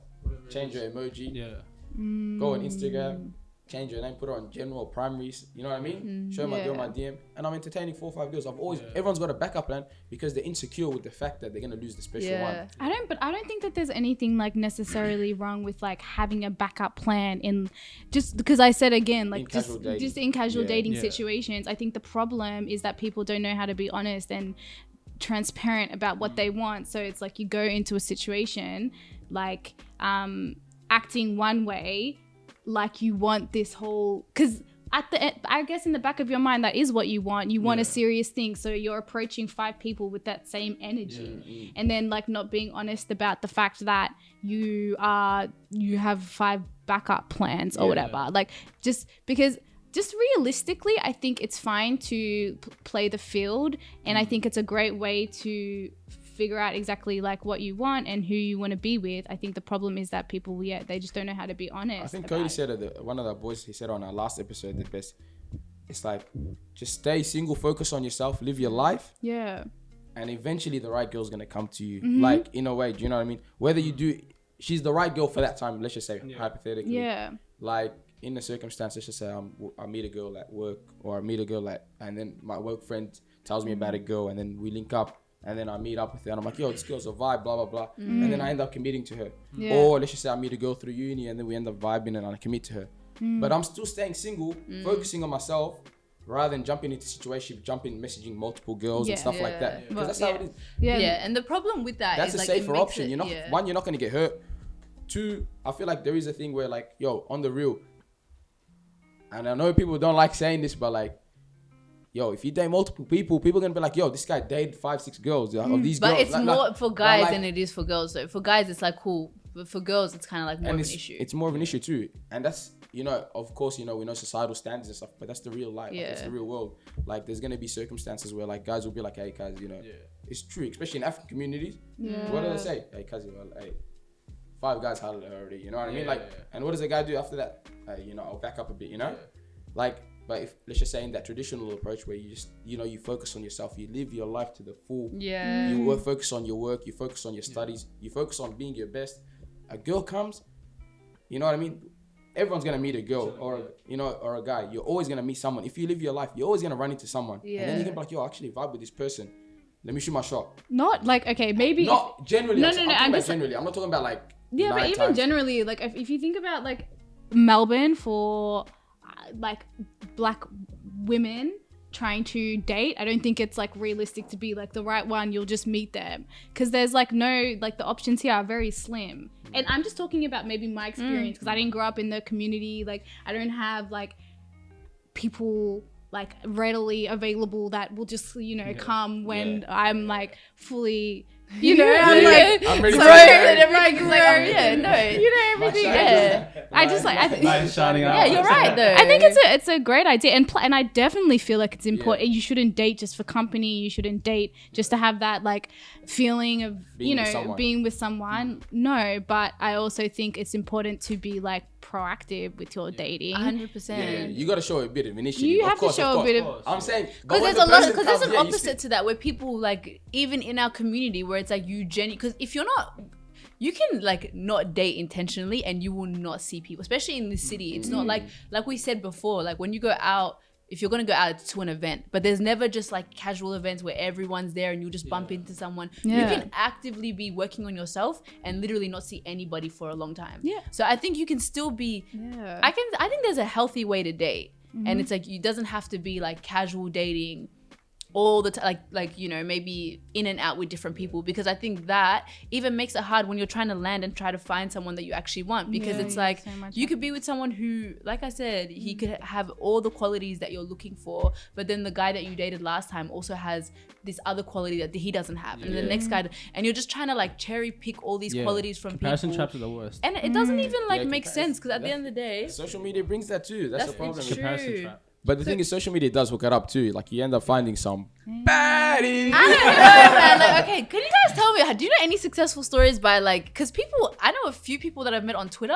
change your emoji. Yeah. Go on Instagram, change your name, put it on general primaries. You know what I mean? Show my girl my DM, and I'm entertaining 4 or 5 girls. Everyone's got a backup plan because they're insecure with the fact that they're gonna lose the special one. I don't think that there's anything, like, necessarily wrong with, like, having a backup plan in, just because I said again, like, just in casual dating situations. I think the problem is that people don't know how to be honest and transparent about what they want. So it's like you go into a situation like acting one way, like you want this whole, because at the end, I guess in the back of your mind, that is what you want. You want a serious thing. So you're approaching 5 people with that same energy, and then, like, not being honest about the fact that you have 5 backup plans or whatever. Like, just realistically, I think it's fine to play the field, and I think it's a great way to figure out exactly, like, what you want and who you want to be with. I think the problem is that people, they just don't know how to be honest. I think Cody said it, one of the boys, he said on our last episode, the best. It's like, just stay single, focus on yourself, live your life. Yeah. And eventually the right girl's gonna come to you. Like, in a way, do you know what I mean? Whether you do, she's the right girl for that time, let's just say, hypothetically. Yeah. Like, in the circumstance, let's just say I meet a girl at work, or I meet a girl and then my work friend tells me about a girl, and then we link up. and then I meet up with her and I'm like, yo, this girl's a vibe, blah, blah, blah. And then I end up committing to her. Yeah. Or let's just say I meet a girl through uni and then we end up vibing and I commit to her. But I'm still staying single, focusing on myself, rather than jumping into situations, messaging multiple girls and stuff like that. Because that's how it is. Yeah, and the problem with that That's is a like safer option. You're not, yeah. one, you're not going to get hurt. Two, I feel like there is a thing where like, yo, on the real, and I know people don't like saying this, but like, yo, if you date multiple people are going to be like, yo, this guy dated 5-6 girls of these But girls. it's more for guys like, than it is for girls. So for guys, it's like cool. But for girls, it's kind of like more of an issue. It's more of an issue too. And that's, you know, of course, you know, we know societal standards and stuff, but that's the real life. Like, it's the real world. Like, there's going to be circumstances where, like, guys will be like, hey, guys, you know, it's true, especially in African communities. Yeah. What do they say? Hey, cuz, well, hey, 5 guys had it already, you know what I mean? Like, and what does a guy do after that? You know, I'll back up a bit, you know? Like, but if, let's just say in that traditional approach where you just, you know, you focus on yourself, you live your life to the full. Yeah. You focus on your work, you focus on your studies, you focus on being your best. A girl comes, you know what I mean? Everyone's gonna meet a girl or you know, or a guy. You're always gonna meet someone. If you live your life, you're always gonna run into someone. Yeah. And then you can be like, yo, I actually vibe with this person. Let me shoot my shot. Not like, okay, maybe. Not generally. No, I'm talking I'm about just generally. I'm not talking about like. Yeah, but even generally, like if you think about like Melbourne for like black women trying to date, I don't think it's like realistic to be like the right one. You'll just meet them because there's like no, like the options here are very slim. And I'm just talking about maybe my experience because I didn't grow up in the community. Like I don't have like people like readily available that will just, you know, come when I'm like fully, you know, I'm like, I'm ready so to and everything. Like, yeah, no, you know, everything. I just like, I think, shining out. yeah, you're right though. I think it's a great idea, and I definitely feel like it's important. You shouldn't date just for company. You shouldn't date just to have that like feeling of being with someone. No, but I also think it's important to be like proactive with your dating. 100%. Yeah, you got to show a bit of initiative. You have to show a bit of. I'm saying because there's a lot. Because there's an opposite to that where people like even in our community where it's like you because if you're not. You can like not date intentionally and you will not see people, especially in the city. It's not like we said before, like when you go out, if you're going to go out to an event, but there's never just like casual events where everyone's there and you just bump into someone. You can actively be working on yourself and literally not see anybody for a long time. Yeah. So I think you can still be, I think there's a healthy way to date. And it's like, it doesn't have to be like casual dating all the time, like you know, maybe in and out with different people, because I think that even makes it hard when you're trying to land and try to find someone that you actually want, because it's like you could be with someone who, like I said, he could have all the qualities that you're looking for, but then the guy that you dated last time also has this other quality that he doesn't have, and the next guy, and you're just trying to like cherry pick all these qualities from comparison people. traps are the worst, and it doesn't even like make sense, because at the end of the day, social media brings that too. That's the problem. Comparison trap. But the thing is, social media does hook it up too. Like you end up finding some baddies. I don't know, man. Like, okay, can you guys tell me? Do you know any successful stories by like? Because people, I know a few people that I've met on Twitter,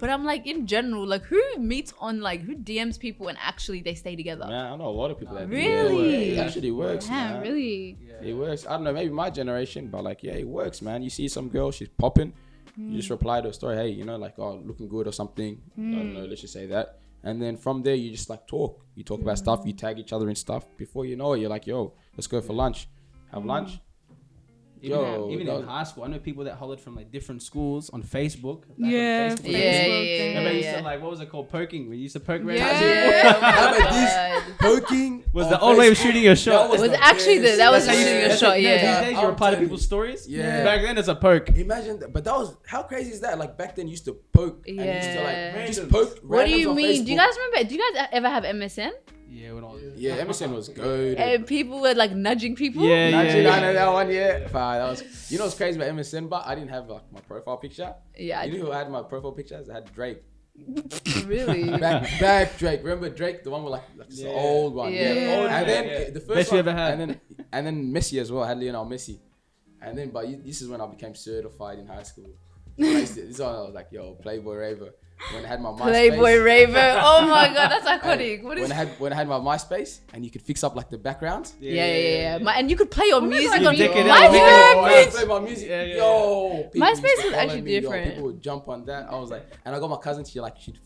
but I'm like in general, like who meets on like who DMs people and actually they stay together? Man, I know a lot of people that really. It actually works. Yeah, man. really. It works. I don't know, maybe my generation, but like it works, man. You see some girl, she's popping. You just reply to a story, hey, you know, like looking good or something. I don't know, let's just say that. And then from there, you just like talk. You talk about stuff. You tag each other in stuff. Before you know it, you're like, yo, let's go for lunch. Have lunch. Even in high school, I know people that hollered from like different schools on Facebook. Yeah, Facebook. Yeah. You used to like, what was it called? Poking. We used to poke around. How about this? Poking was the old way of shooting your shot. It was actually that was shooting a shot. These Yeah. days you reply to people's stories. Yeah. Back then it's a poke. Imagine that. But that was, how crazy is that? Like back then you used to poke. And you used to like just poke. What do you on mean? Facebook. Do you guys remember? Do you guys ever have MSN? Yeah, when I was MSN was good. And people were like nudging people. I know that one. That was. You know what's crazy about MSN? But I didn't have like my profile picture. Yeah. You know who had my profile pictures? I had Drake. Really? back Drake. Remember Drake, the one with like the old one. And then the first best one, you ever had. And then Messi as well. I had Lionel Messi. And then, but this is when I became certified in high school. This is when I was like, yo, Playboy Raver. when I had my MySpace. Playboy Raver. Oh my god, that's iconic. What is? When I had my MySpace and you could fix up like the backgrounds. Yeah. And you could play your music on dick it MySpace. I play my music. Yeah. MySpace was actually different. People would jump on that. I was like, and I got my cousin. She'd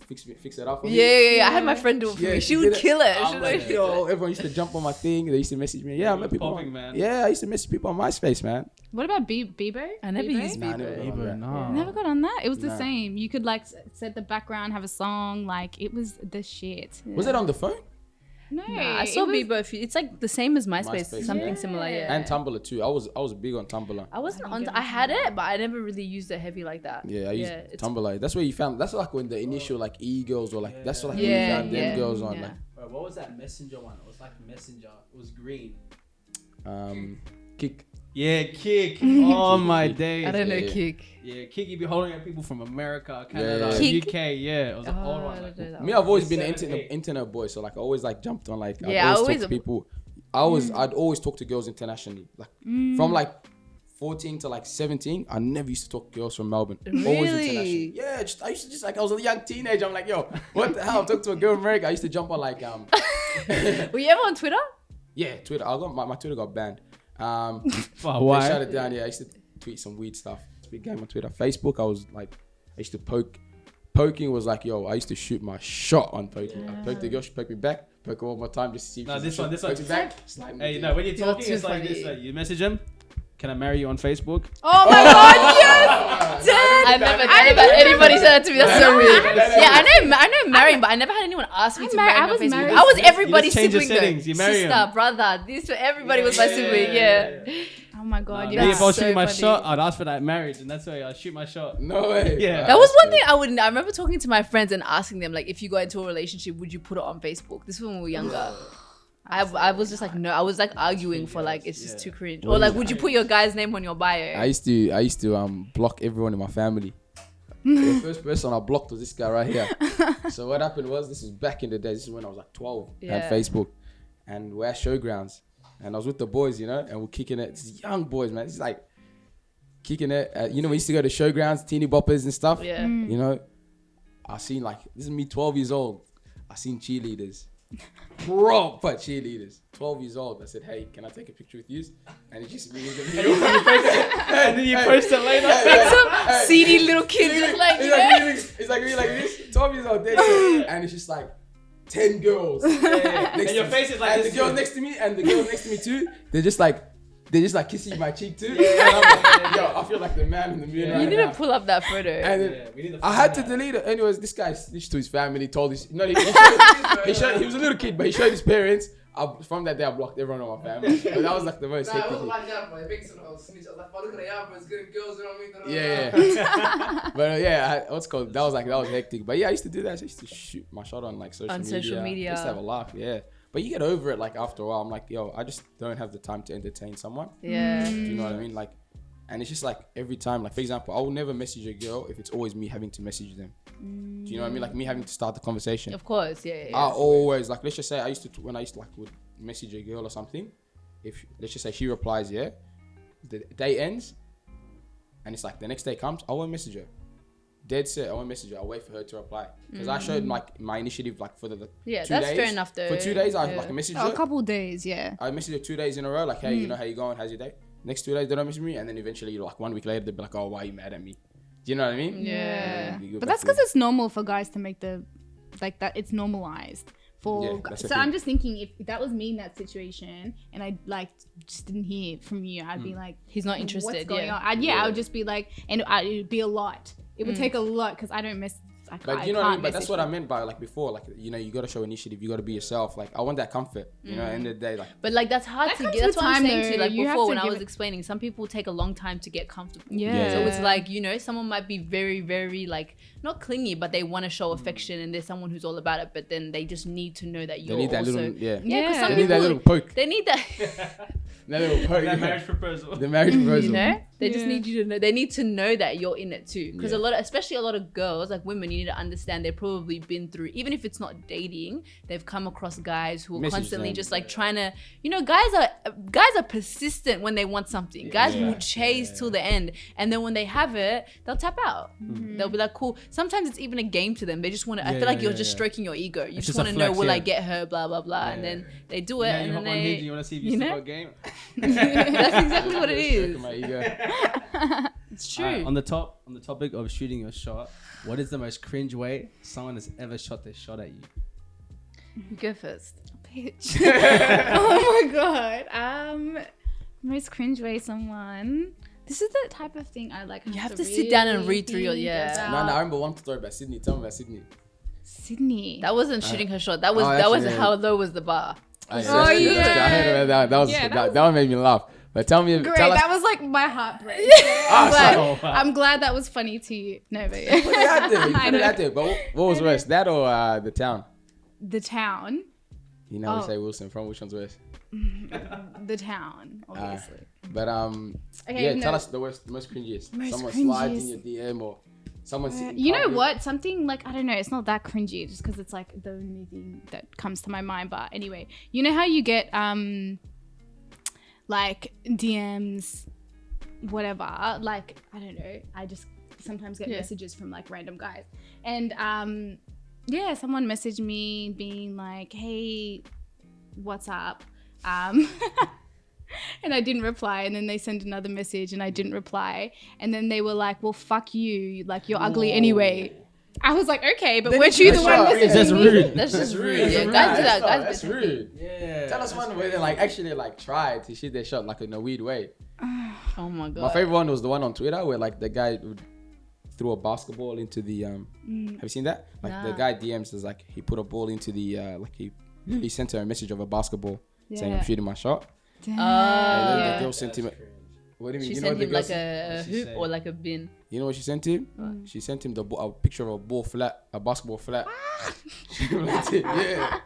fix it up for me. Yeah. I had my friend do it for me. She would kill it. I'm like, yo, everyone used to jump on my thing. They used to message me. Yeah, I met people. Man. Yeah, I used to message people on MySpace, man. What about Bebo? I never used Nah, Bebo. No. Never got on that. It was the same. You could like set the background, have a song. Like it was the shit. Was it on the phone? No, I saw Bebo. It's like the same as MySpace. MySpace, Something similar. Yeah. And Tumblr too. I was big on Tumblr. I wasn't on. I had it, but I never really used it heavy like that. Yeah, I used Tumblr. That's where you found. That's like when the initial like e-girls or like that's like when you found them girls on like. Bro, what was that Messenger one? It was like Messenger. It was green. Kick. Yeah, Kick. Oh my days. I don't know Kick. Yeah, Kick. You'd be holding at people from America, Canada, Kick. UK. Yeah, it was an old one. Like, Me, I've always been an internet boy, so like I always like jumped on like Yeah, I'd always talk to people. I'd always talk to girls internationally. Like from like 14 to like 17, I never used to talk to girls from Melbourne. Always international. Yeah, I used to just like I was a young teenager. I'm like, yo, what the hell? Talk to a girl in America. I used to jump on like Were you ever on Twitter? Yeah, Twitter. I got my Twitter got banned. why? They shut it down. Yeah, I used to tweet some weird stuff. It's a big game on Twitter. Facebook, I was like, I used to poke. Poking was like, yo, I used to shoot my shot on poking. I poked the girl, she poked me back. Poke her one more time just to see if this one. back. Hey, no, when you're talking, it's like this. You message him. Can I marry you on Facebook? Oh my god, yes! I never anybody said that to me. That's so weird. Yeah, I know marrying, but I never had anyone ask me to marry on Facebook. married. I was everybody's sibling though. You marry Sister, him. brother. Everybody was my sibling. Yeah. Oh my god, Me, yeah. if I was so shooting my funny. shot, I'd ask for that marriage, and that's why I'd shoot my shot. No way. Yeah. That was one thing I remember talking to my friends and asking them, like, if you got into a relationship, would you put it on Facebook? This was when we were younger. I was just like, no. I was like arguing for like, it's just too cringe. Or like, would you put your guy's name on your bio? I used to block everyone in my family. The first person I blocked was this guy right here. So what happened was, this is back in the day. This is when I was like 12. I had Facebook, and we're at showgrounds, and I was with the boys, you know, and we're kicking it. These young boys, man. It's like kicking it. You know, we used to go to showgrounds, teeny boppers and stuff. Yeah. You know, I seen like, this is me 12 years old. I seen cheerleaders. Proper cheerleaders. 12 years old. I said, hey, can I take a picture with you? And it's just me in the video. And then you post it later. Some seedy little kids just like, it's like really like this. 12 years old, and it's just like 10 girls. And your face is like and this. the girls next to me, and the girls next to me too. They're just like kissing my cheek too. And I'm like, yo, I feel like the man in the mirror. you need to pull up that photo. And then I had to delete it. Anyways, this guy snitched to his family. Told his he was a little kid, but he showed his parents. From that day, I blocked everyone in my family. But that was like the most hectic thing. Yeah. But what's called? That was hectic. But yeah, I used to do that. I used to shoot my shot on like social media. Just have a laugh. Yeah. But you get over it like after a while. I'm like, yo, I just don't have the time to entertain someone. Yeah. Do you know what I mean? Like, and it's just like every time, like for example, I will never message a girl if it's always me having to message them. Do you know what I mean? Like me having to start the conversation. Of course, yeah. I always like, let's just say when I used to like would message a girl or something. If let's just say she replies, yeah, the day ends, and it's like the next day comes, I won't message her. Dead set, I won't message her. I'll wait for her to reply because I showed like my initiative like for the 2 days. That's fair enough though. For 2 days, I like messaged her. A couple days, yeah. I messaged her 2 days in a row, like, hey, you know how you going? How's your day? Next 2 days, they don't message me, and then eventually, like 1 week later, they'll be like, oh, why are you mad at me? Do you know what I mean? Yeah. But that's because it's normal for guys to make like that. It's normalized for. So I'm just thinking, if that was me in that situation, and I like just didn't hear from you, I'd be like, he's not interested. What's going on? I would just be like, and it'd be a lot. It would take a lot because I don't miss. But you know what I mean? But that's what I meant by like before, like, you know, you got to show initiative, you got to be yourself. Like, I want that comfort, you know, at the end of the day, like. But like, that's hard to get. That's what I'm saying to you. Like before, when I was explaining, some people take a long time to get comfortable. Yeah. So it's like, you know, someone might be very, very like, not clingy, but they want to show affection and there's someone who's all about it, but then they just need to know that you're also. They because some they need that little poke. They need that. That little poke. That marriage proposal. The marriage proposal. You know, They just need you to know. They need to know that you're in it too. Because especially a lot of girls, like women, you need to understand they've probably been through, even if it's not dating, they've come across guys who are constantly just like trying to, guys are persistent when they want something. Guys will chase till the end. And then when they have it, they'll tap out. They'll be like, cool. Sometimes it's even a game to them. They just want to, I feel like you're just stroking your ego. You just want to know, will I get her, blah, blah, blah. And then they do it. And then you want to see if you still got game? That's exactly what it is. My ego. It's true. On the topic of shooting your shot, what is the most cringe way someone has ever shot their shot at you? You go first. Bitch. Oh my god. Most cringe way someone. This is the type of thing I like. You have to sit down and read through your No, I remember one story about Sydney. Tell me about Sydney. Sydney. That wasn't shooting her shot. That was how low was the bar. I heard about that. That one made me laugh. But tell me, great. That was like my heartbreak. I'm glad that was funny to you. No, but you put it out there. But what was worse, that or the town? The town. You know, we say Wilson. From which one's worse? The town, obviously. But tell us the most cringiest. Someone slides in your DM or someone sitting. You know what? Something like, I don't know. It's not that cringy, just because it's like the only thing that comes to my mind. But anyway, you know how you get like DMs, whatever. Like, I don't know. I just sometimes get messages from like random guys, and someone messaged me being like, "Hey, what's up?" And I didn't reply, and then they sent another message and I didn't reply, and then they were like, well, fuck you, like you're ugly anyway. I was like, okay, but weren't you the one messaging me? That's just rude. Yeah, guys do that. That's rude. Yeah. Tell us one where they like actually like tried to shoot their shot like in a weird way. Oh my god. My favorite one was the one on Twitter where like the guy threw a basketball into the have you seen that? Like the guy DMs is like he put a ball into the like he sent her a message of a basketball saying I'm shooting my shot. Damn. And then the girl sent him. What do you mean? She you sent know him like a hoop or like a bin. You know what she sent him? She sent him a picture of a basketball flat. Yeah.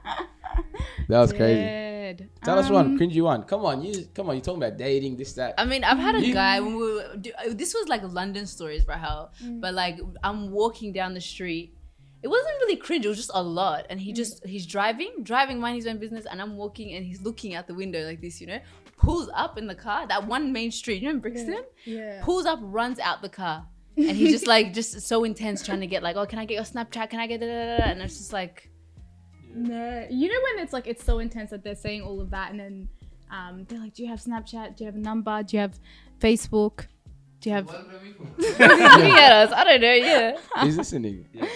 That was crazy. Tell us one cringy one. Come on, you talking about dating, this, that. I mean, I've had a guy when this was like London stories, Rahel. But like I'm walking down the street. It wasn't really cringe, it was just a lot. And he's driving, minding his own business, and I'm walking and he's looking out the window like this, pulls up in the car, that one main street, in Brixton? Yeah. Pulls up, runs out the car. And he's just like, just so intense trying to get like, oh, can I get your Snapchat? Can I get da-da-da-da? And it's just like. No. You know when it's like, it's so intense that they're saying all of that and then they're like, do you have Snapchat? Do you have a number? Do you have Facebook? Do you have... Looking at us, I don't know, yeah. He's listening. Yeah.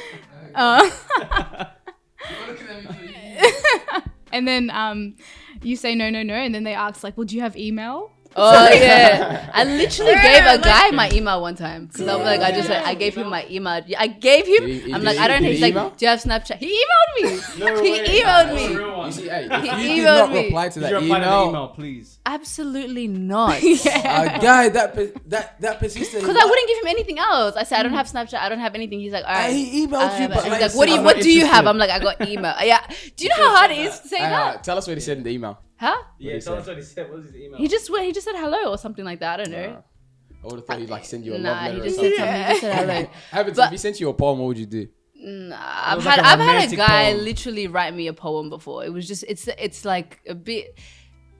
And then you say no, and then they ask like, well, do you have email? Oh yeah, I literally gave a guy my email one time because I was like, I gave him my email. I gave him. I'm like, I don't know. He's like, do you have Snapchat? He emailed me. He emailed me. You see, hey, if you did not reply to that email, please. Absolutely not. Guy, that persistent. Because I wouldn't give him anything else. I said, I don't have Snapchat. I don't have anything. He's like, all right. He emailed you, but he's like, what do you have? I'm like, I got email. Yeah. Do you know how hard it is to say that? Tell us what he said in the email. Huh? Yeah, tell us what he said. What was his email? He just said hello or something like that. I don't know. I would have thought he'd like send you a love letter. He just said something. He just said hello. If he sent you a poem, what would you do? Nah, I've had a guy literally write me a poem before. It was just it's like a bit.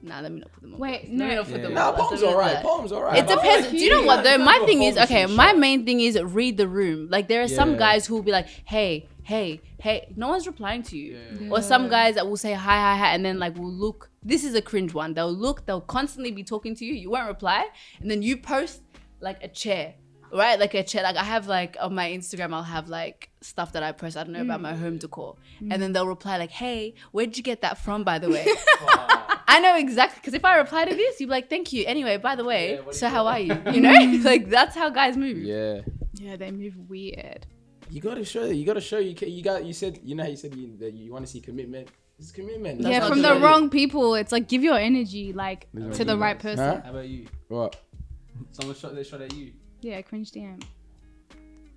Nah, let me not put them on. Wait, no. Let me not put them on. Nah, poem's alright. Poem's alright. It depends. Do you know what though? My thing is, my main thing is read the room. Like there are some guys who will be like, hey, no one's replying to you. Yeah. Or some guys that will say hi, and then like will look. This is a cringe one. They'll constantly be talking to you. You won't reply, and then you post like a chair, right? Like a chair. Like I have like on my Instagram, I'll have like stuff that I post. I don't know about my home decor, and then they'll reply like, "Hey, where'd you get that from, by the way?" I know exactly, because if I reply to this, you'd be like, "Thank you." Anyway, by the way, so how are you? You know, like that's how guys move. Yeah. Yeah, they move weird. You gotta show. You said that you want to see commitment. It's commitment. That's from the wrong people. It's like give your energy like to the right person. Huh? How about you? What? Someone shot at you. Yeah, cringe DM.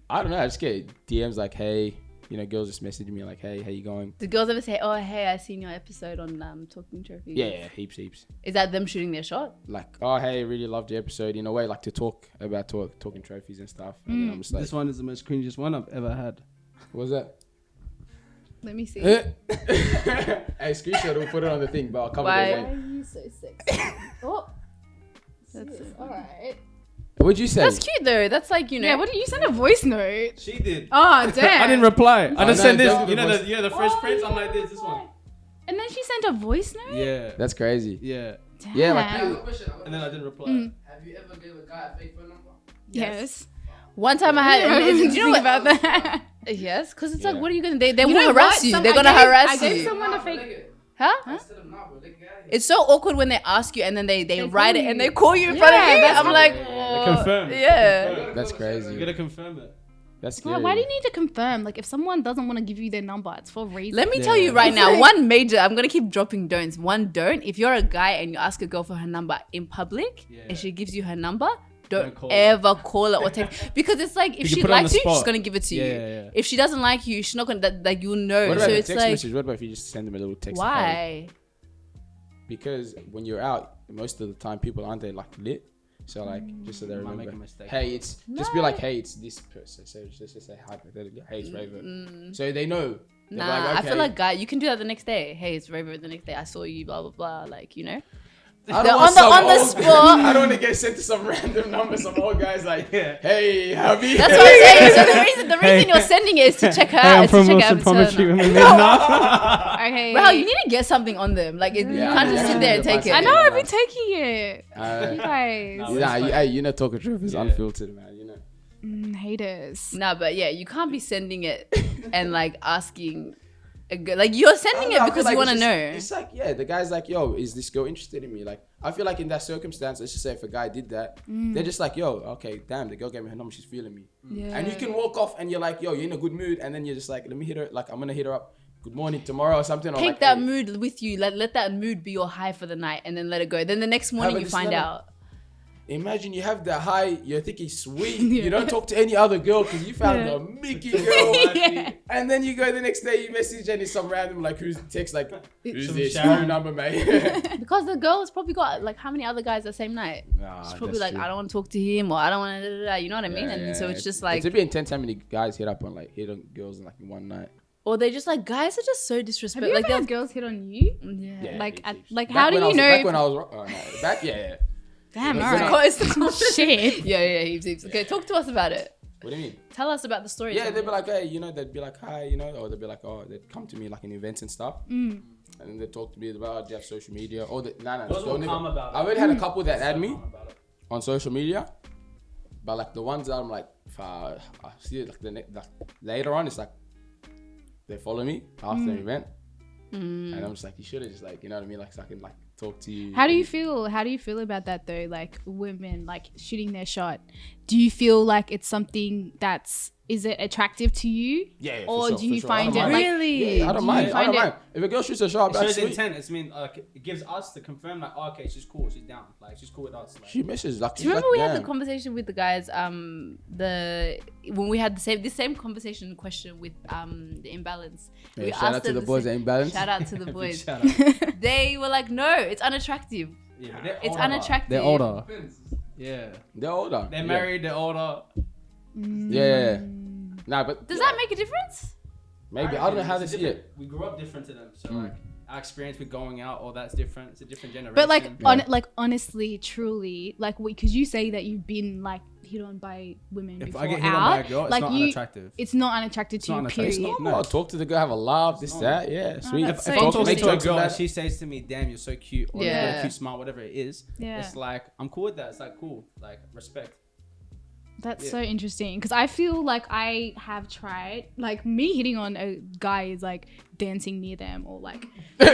I don't know. I just get DMs like, "Hey, you know, girls just messaging me like, hey, how you going? Do girls ever say, oh, hey, I seen your episode on Talking Trophies? Yeah, heaps. Is that them shooting their shot? Like, oh, hey, really loved your episode. In a way, like to talk about talking trophies and stuff. And then I'm just like, This one is the most cringiest one I've ever had. what was that? Let me see. Hey, screenshot, we'll put it on the thing, but I'll cover Why? it Why again. are you so sexy? Oh, That's all right. What'd you say? That's cute though. That's like, you know. Yeah, what did you send a voice note? She did. Oh, damn. I didn't reply. I just no, sent this. don't do You the know, voice. the Fresh Oh, Prince. I'm yeah, like this one. And then she sent a voice note? Yeah. That's crazy. Yeah. Damn. Yeah, like, And then I didn't reply. Have you ever gave a guy a fake phone number? Yes. One time I had, Did and, you know what? about that? Yes, because it's Yeah. like, what are you gonna? They You will know harass what? you. Some- They're I gonna gave- harass I gave you. someone a Nah, fake. bro, nigga. Huh? Instead of nah, bro, nigga, get out of here. It's so awkward when they ask you and then they They write call it and you. they call you in front Yeah, of you. that's I'm how- like, They confirm. yeah. that's You crazy. gotta confirm it. That's scary. Why do you need to confirm? Like, if someone doesn't want to give you their number, it's for a reason. Let me tell you right now, one major, I'm going to keep dropping don'ts. One don't, if you're a guy and you ask a girl for her number in public and she gives you her number, don't call ever call her or text. Because it's like, if You she put her on likes the you, she's spot. going to give it to you. Yeah. If she doesn't like you, she's not going to, like, you'll know. What So about a it's text like, message? What about if you just send them a little text? Hey? why? Because when you're out, most of the time people aren't they like lit. So like just so they Might remember. make a mistake. Hey, it's just be like, hey, it's this person. So just say hypothetically, hey, it's Raver. So they know. They're Nah, like, I feel okay. like guy, you can do that the next day. Hey, it's Raver the next day. I saw you, blah, blah, blah. Like, you know? I They're don't want on the some spot. I don't want to get sent to some random number. Some old guys like, Yeah. hey, hubby. That's what I'm saying. So the reason you're sending it is to check her Hey, out. I'm Is from to check her Wilson out. Prometry Women now. Okay. Bro, you need to get something on them. Like, you can't just sit there and take it. I know I've been taking it. You Uh, guys. nah, hey, you know, talking truth is unfiltered, man. You know. Haters. Nah, but yeah, you can't be sending it and like asking a girl. Like, you're sending it I because feel you like want to it's know. just- It's like, yeah, the guy's like, yo, is this girl interested in me? Like, I feel like in that circumstance, let's just say if a guy did that, they're just like, yo, okay, damn, the girl gave me her number, she's feeling me. Yeah. And you can walk off and you're like, yo, you're in a good mood. And then you're just like, let me hit her, like, I'm going to hit her up. Good morning tomorrow or something. Or Take like, that hey. mood with you. Let that mood be your high for the night and then let it go. Then the next morning but you it's find not a- out. Imagine you have that high, you're thinking sweet. You don't talk to any other girl because you found a Mickey girl. And then you go the next day, you message and it's some random, like, who's text, like, who's Some this? Sharon. New number, mate. Because the girl's probably got like how many other guys the same night? She's probably like, I don't want to talk to him or I don't want to, you know what I mean? And so it's just like, It's a bit intense how many guys hit up on, like, hit on girls in, like, in one night. or they just like, guys are just so Have disrespectful. you Like, ever had they'll- girls hit on you? yeah. Yeah, Like, heaps, at, heaps. like, Back how do when I you was- know? Back when I was, no, back, yeah. Damn, It's all like- right. Shit. Yeah, heaps. Okay, talk to us about it. What do you mean? Tell us about the story. Yeah, they'd be like, hey, you know, they'd be like, hi, you know, or they'd be like, oh, they'd come to me like in events and stuff. And then they'd talk to me about, do you have social media? Or, Those were calm about it. I already had a couple that add me on social media. But like the ones that I'm like, I see it like later on, it's like, they follow me after an event. And I'm just like, you should have just like, you know what I mean? Like, so I can like talk to you. How do you feel? How do you feel about that though? Like women like shooting their shot. Do you feel like it's something is it attractive to you? Yeah, for Or sure, do for you sure. find I it don't like mind. Really? Yeah, I don't Do mind. you I find don't it- mind. If a girl shoots a shot, It that's shows sweet. intent. It's mean like it gives us to confirm like, oh, okay, she's cool, she's down, like she's cool with us. Like, She misses. Like, Do you remember we had the damn. conversation with the guys? When we had the same conversation question with the imbalance. Yeah, We shout out asked to them the boys same- at Imbalance. Shout out to the big boys. shout out. They were like, no, it's unattractive. Yeah, they're It's older. unattractive. They're older. Yeah, They're older. they're married. They're older. Yeah. Nah, but Does that make a difference? maybe I don't know how they It's see different. it. We grew up different to them, so like our experience with going out, all that's different. It's a different generation. But like Yeah. honestly, truly, like because you say that you've been like hit on by women if before I get hit out, on by a girl, it's like not you, unattractive. it's not unattractive to not you. unattractive. Period. It's No, I'll talk to the girl, have a laugh, this, that, yeah, sweet. that's so If I'm talking Make to a jokes girl about and it. she says to me, "Damn, you're so cute," or "You got Yeah. a cute smile," whatever it is, Yeah. it's like I'm cool with that. It's like cool, like respect. That's Yeah. so interesting because I feel like I have tried, like me hitting on a guy is like dancing near them or like. I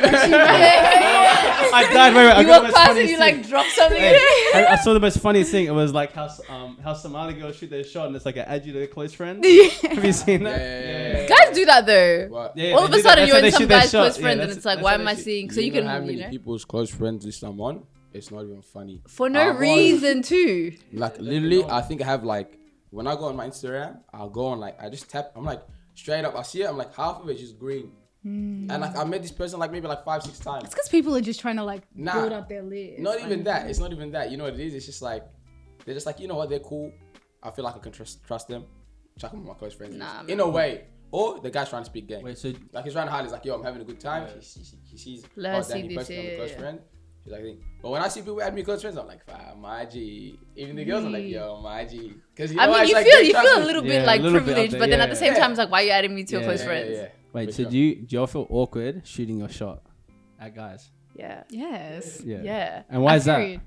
died. Wait, I You got walk the most past funniest and you thing. like drop something. Hey, I saw the most funniest thing. It was like how Somali girls shoot their shot and it's like an add you to their close friend. Have you seen that? Yeah. Guys do that though. What? Yeah, All they of a do that. sudden That's you're how in they some shoot their guy's shot. close Yeah, friend and that's- it's like, that's why how am they I shoot. seeing? So you know can, how you many know, people's close friends list I'm on? It's not even funny. for no I've reason too. Like literally, I think I have like when I go on my Instagram, I'll go on like I just tap. I'm like straight up, I see it, I'm like, half of it's just green. And like I met this person like maybe like 5-6 times. It's because people are just trying to like build up their list. Not even that. It's not even that. You know what it is? It's just like they're just like, you know what, they're cool. I feel like I can trust them. Chuck them with my close friends. In a way. Or the guy's trying to speak game. Wait, so like he's trying to hide. He's like, yo, I'm having a good time. He sees Danny posting on a close friend. She's like, but when I see people add me close friends, I'm like, my G. Even the girls, I'm like, yo, my G. Because I mean, you feel a little bit like privileged, but then at the same time, it's like, why are you adding me to your close friends? Wait, so do you all feel awkward shooting your shot at guys? Yeah. Yes. Yeah. And why is that?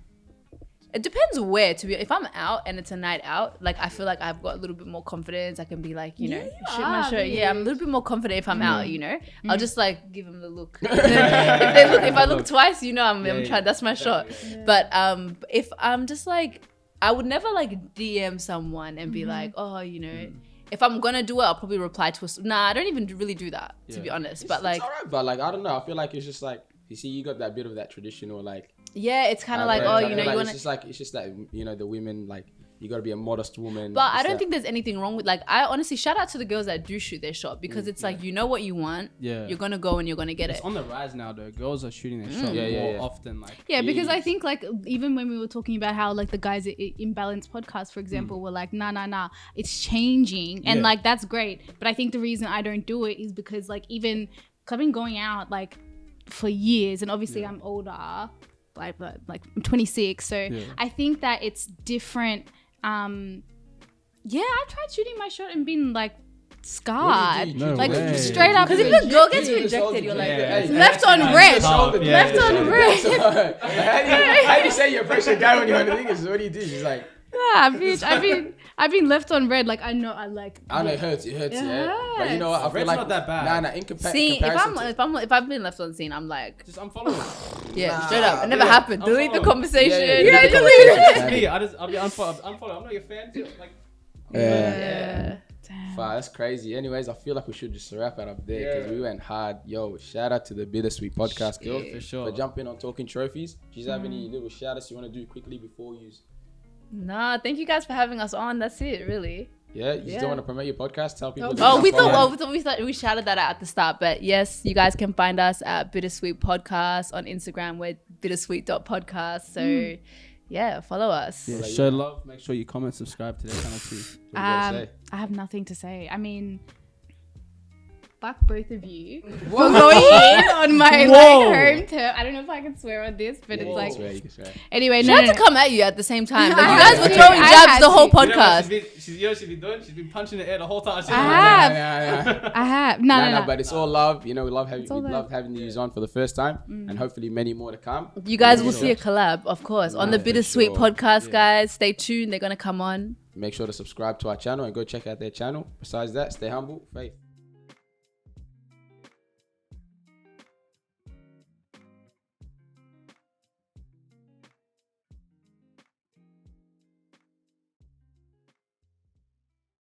It depends where. If I'm out and it's a night out, like I feel like I've got a little bit more confidence. I can be like, you know, shoot my shot. Yeah, I'm a little bit more confident if I'm out. You know, I'll just like give them the look. If I look twice, you know, I'm trying. That's my shot. But if I'm just like, I would never like DM someone and be like, oh, you know. If I'm gonna do it, I'll probably reply to I don't even really do that, to be honest. But like, it's alright, but like, I don't know. I feel like it's just like, you see, you got that bit of that traditional, like. Yeah, it's kind of like, oh, you know, you want to. It's just that, you know, the women, like, you got to be a modest woman. But I don't think there's anything wrong with, like, I honestly shout out to the girls that do shoot their shot because it's like, you know what you want. Yeah. You're going to go and you're going to get it. It's on the rise now, though. Girls are shooting their shot more often. Like, because I think, like, even when we were talking about how, like, the guys at Imbalanced Podcast, for example, were like, nah, it's changing. And, like, that's great. But I think the reason I don't do it is because, like, even, I've been going out, like, for years. And obviously I'm older. Like I'm 26, so I think that it's different. I've tried shooting my shot and been like scarred, straight up. Because if a girl gets rejected, you're like left on red, left on red. How do you say you approach a guy when you want to think? What do you do? She's like, I've been left on red. Like I know it hurts. Yeah. But you know what? I feel like not that bad. Nah. See, if I've been left on scene, I'm like, just unfollow. Straight up. It never happened. Delete the conversation. I'll be unfollow. I'm not your fan. Like, Damn. That's crazy. Anyways, I feel like we should just wrap it up there because we went hard. Yo, shout out to the BitterSweet Podcast girls for sure. For jumping on talking trophies. Do you have any little shout outs you want to do quickly before you? Nah, thank you guys for having us on. That's it, really. Yeah, you still want to promote your podcast? Tell people. We shouted that out at the start, but yes, you guys can find us at BitterSweet Podcast on Instagram. We're bittersweet.podcast. So yeah, follow us. Yeah, show love. Make sure you comment, subscribe to their channel too. I have nothing to say. I mean, fuck both of you for going in on my home turf. I don't know if I can swear on this, but it's like. You can swear. Anyway, she had to come at you at the same time. Like, you guys were throwing jabs the whole podcast. She's been punching the air the whole time. I have. No. But it's all love. You know, we love having you on for the first time, and hopefully many more to come. You guys will see a collab, of course, on the BitterSweet Podcast, guys. Stay tuned. They're gonna come on. Make sure to subscribe to our channel and go check out their channel. Besides that, stay humble, faith.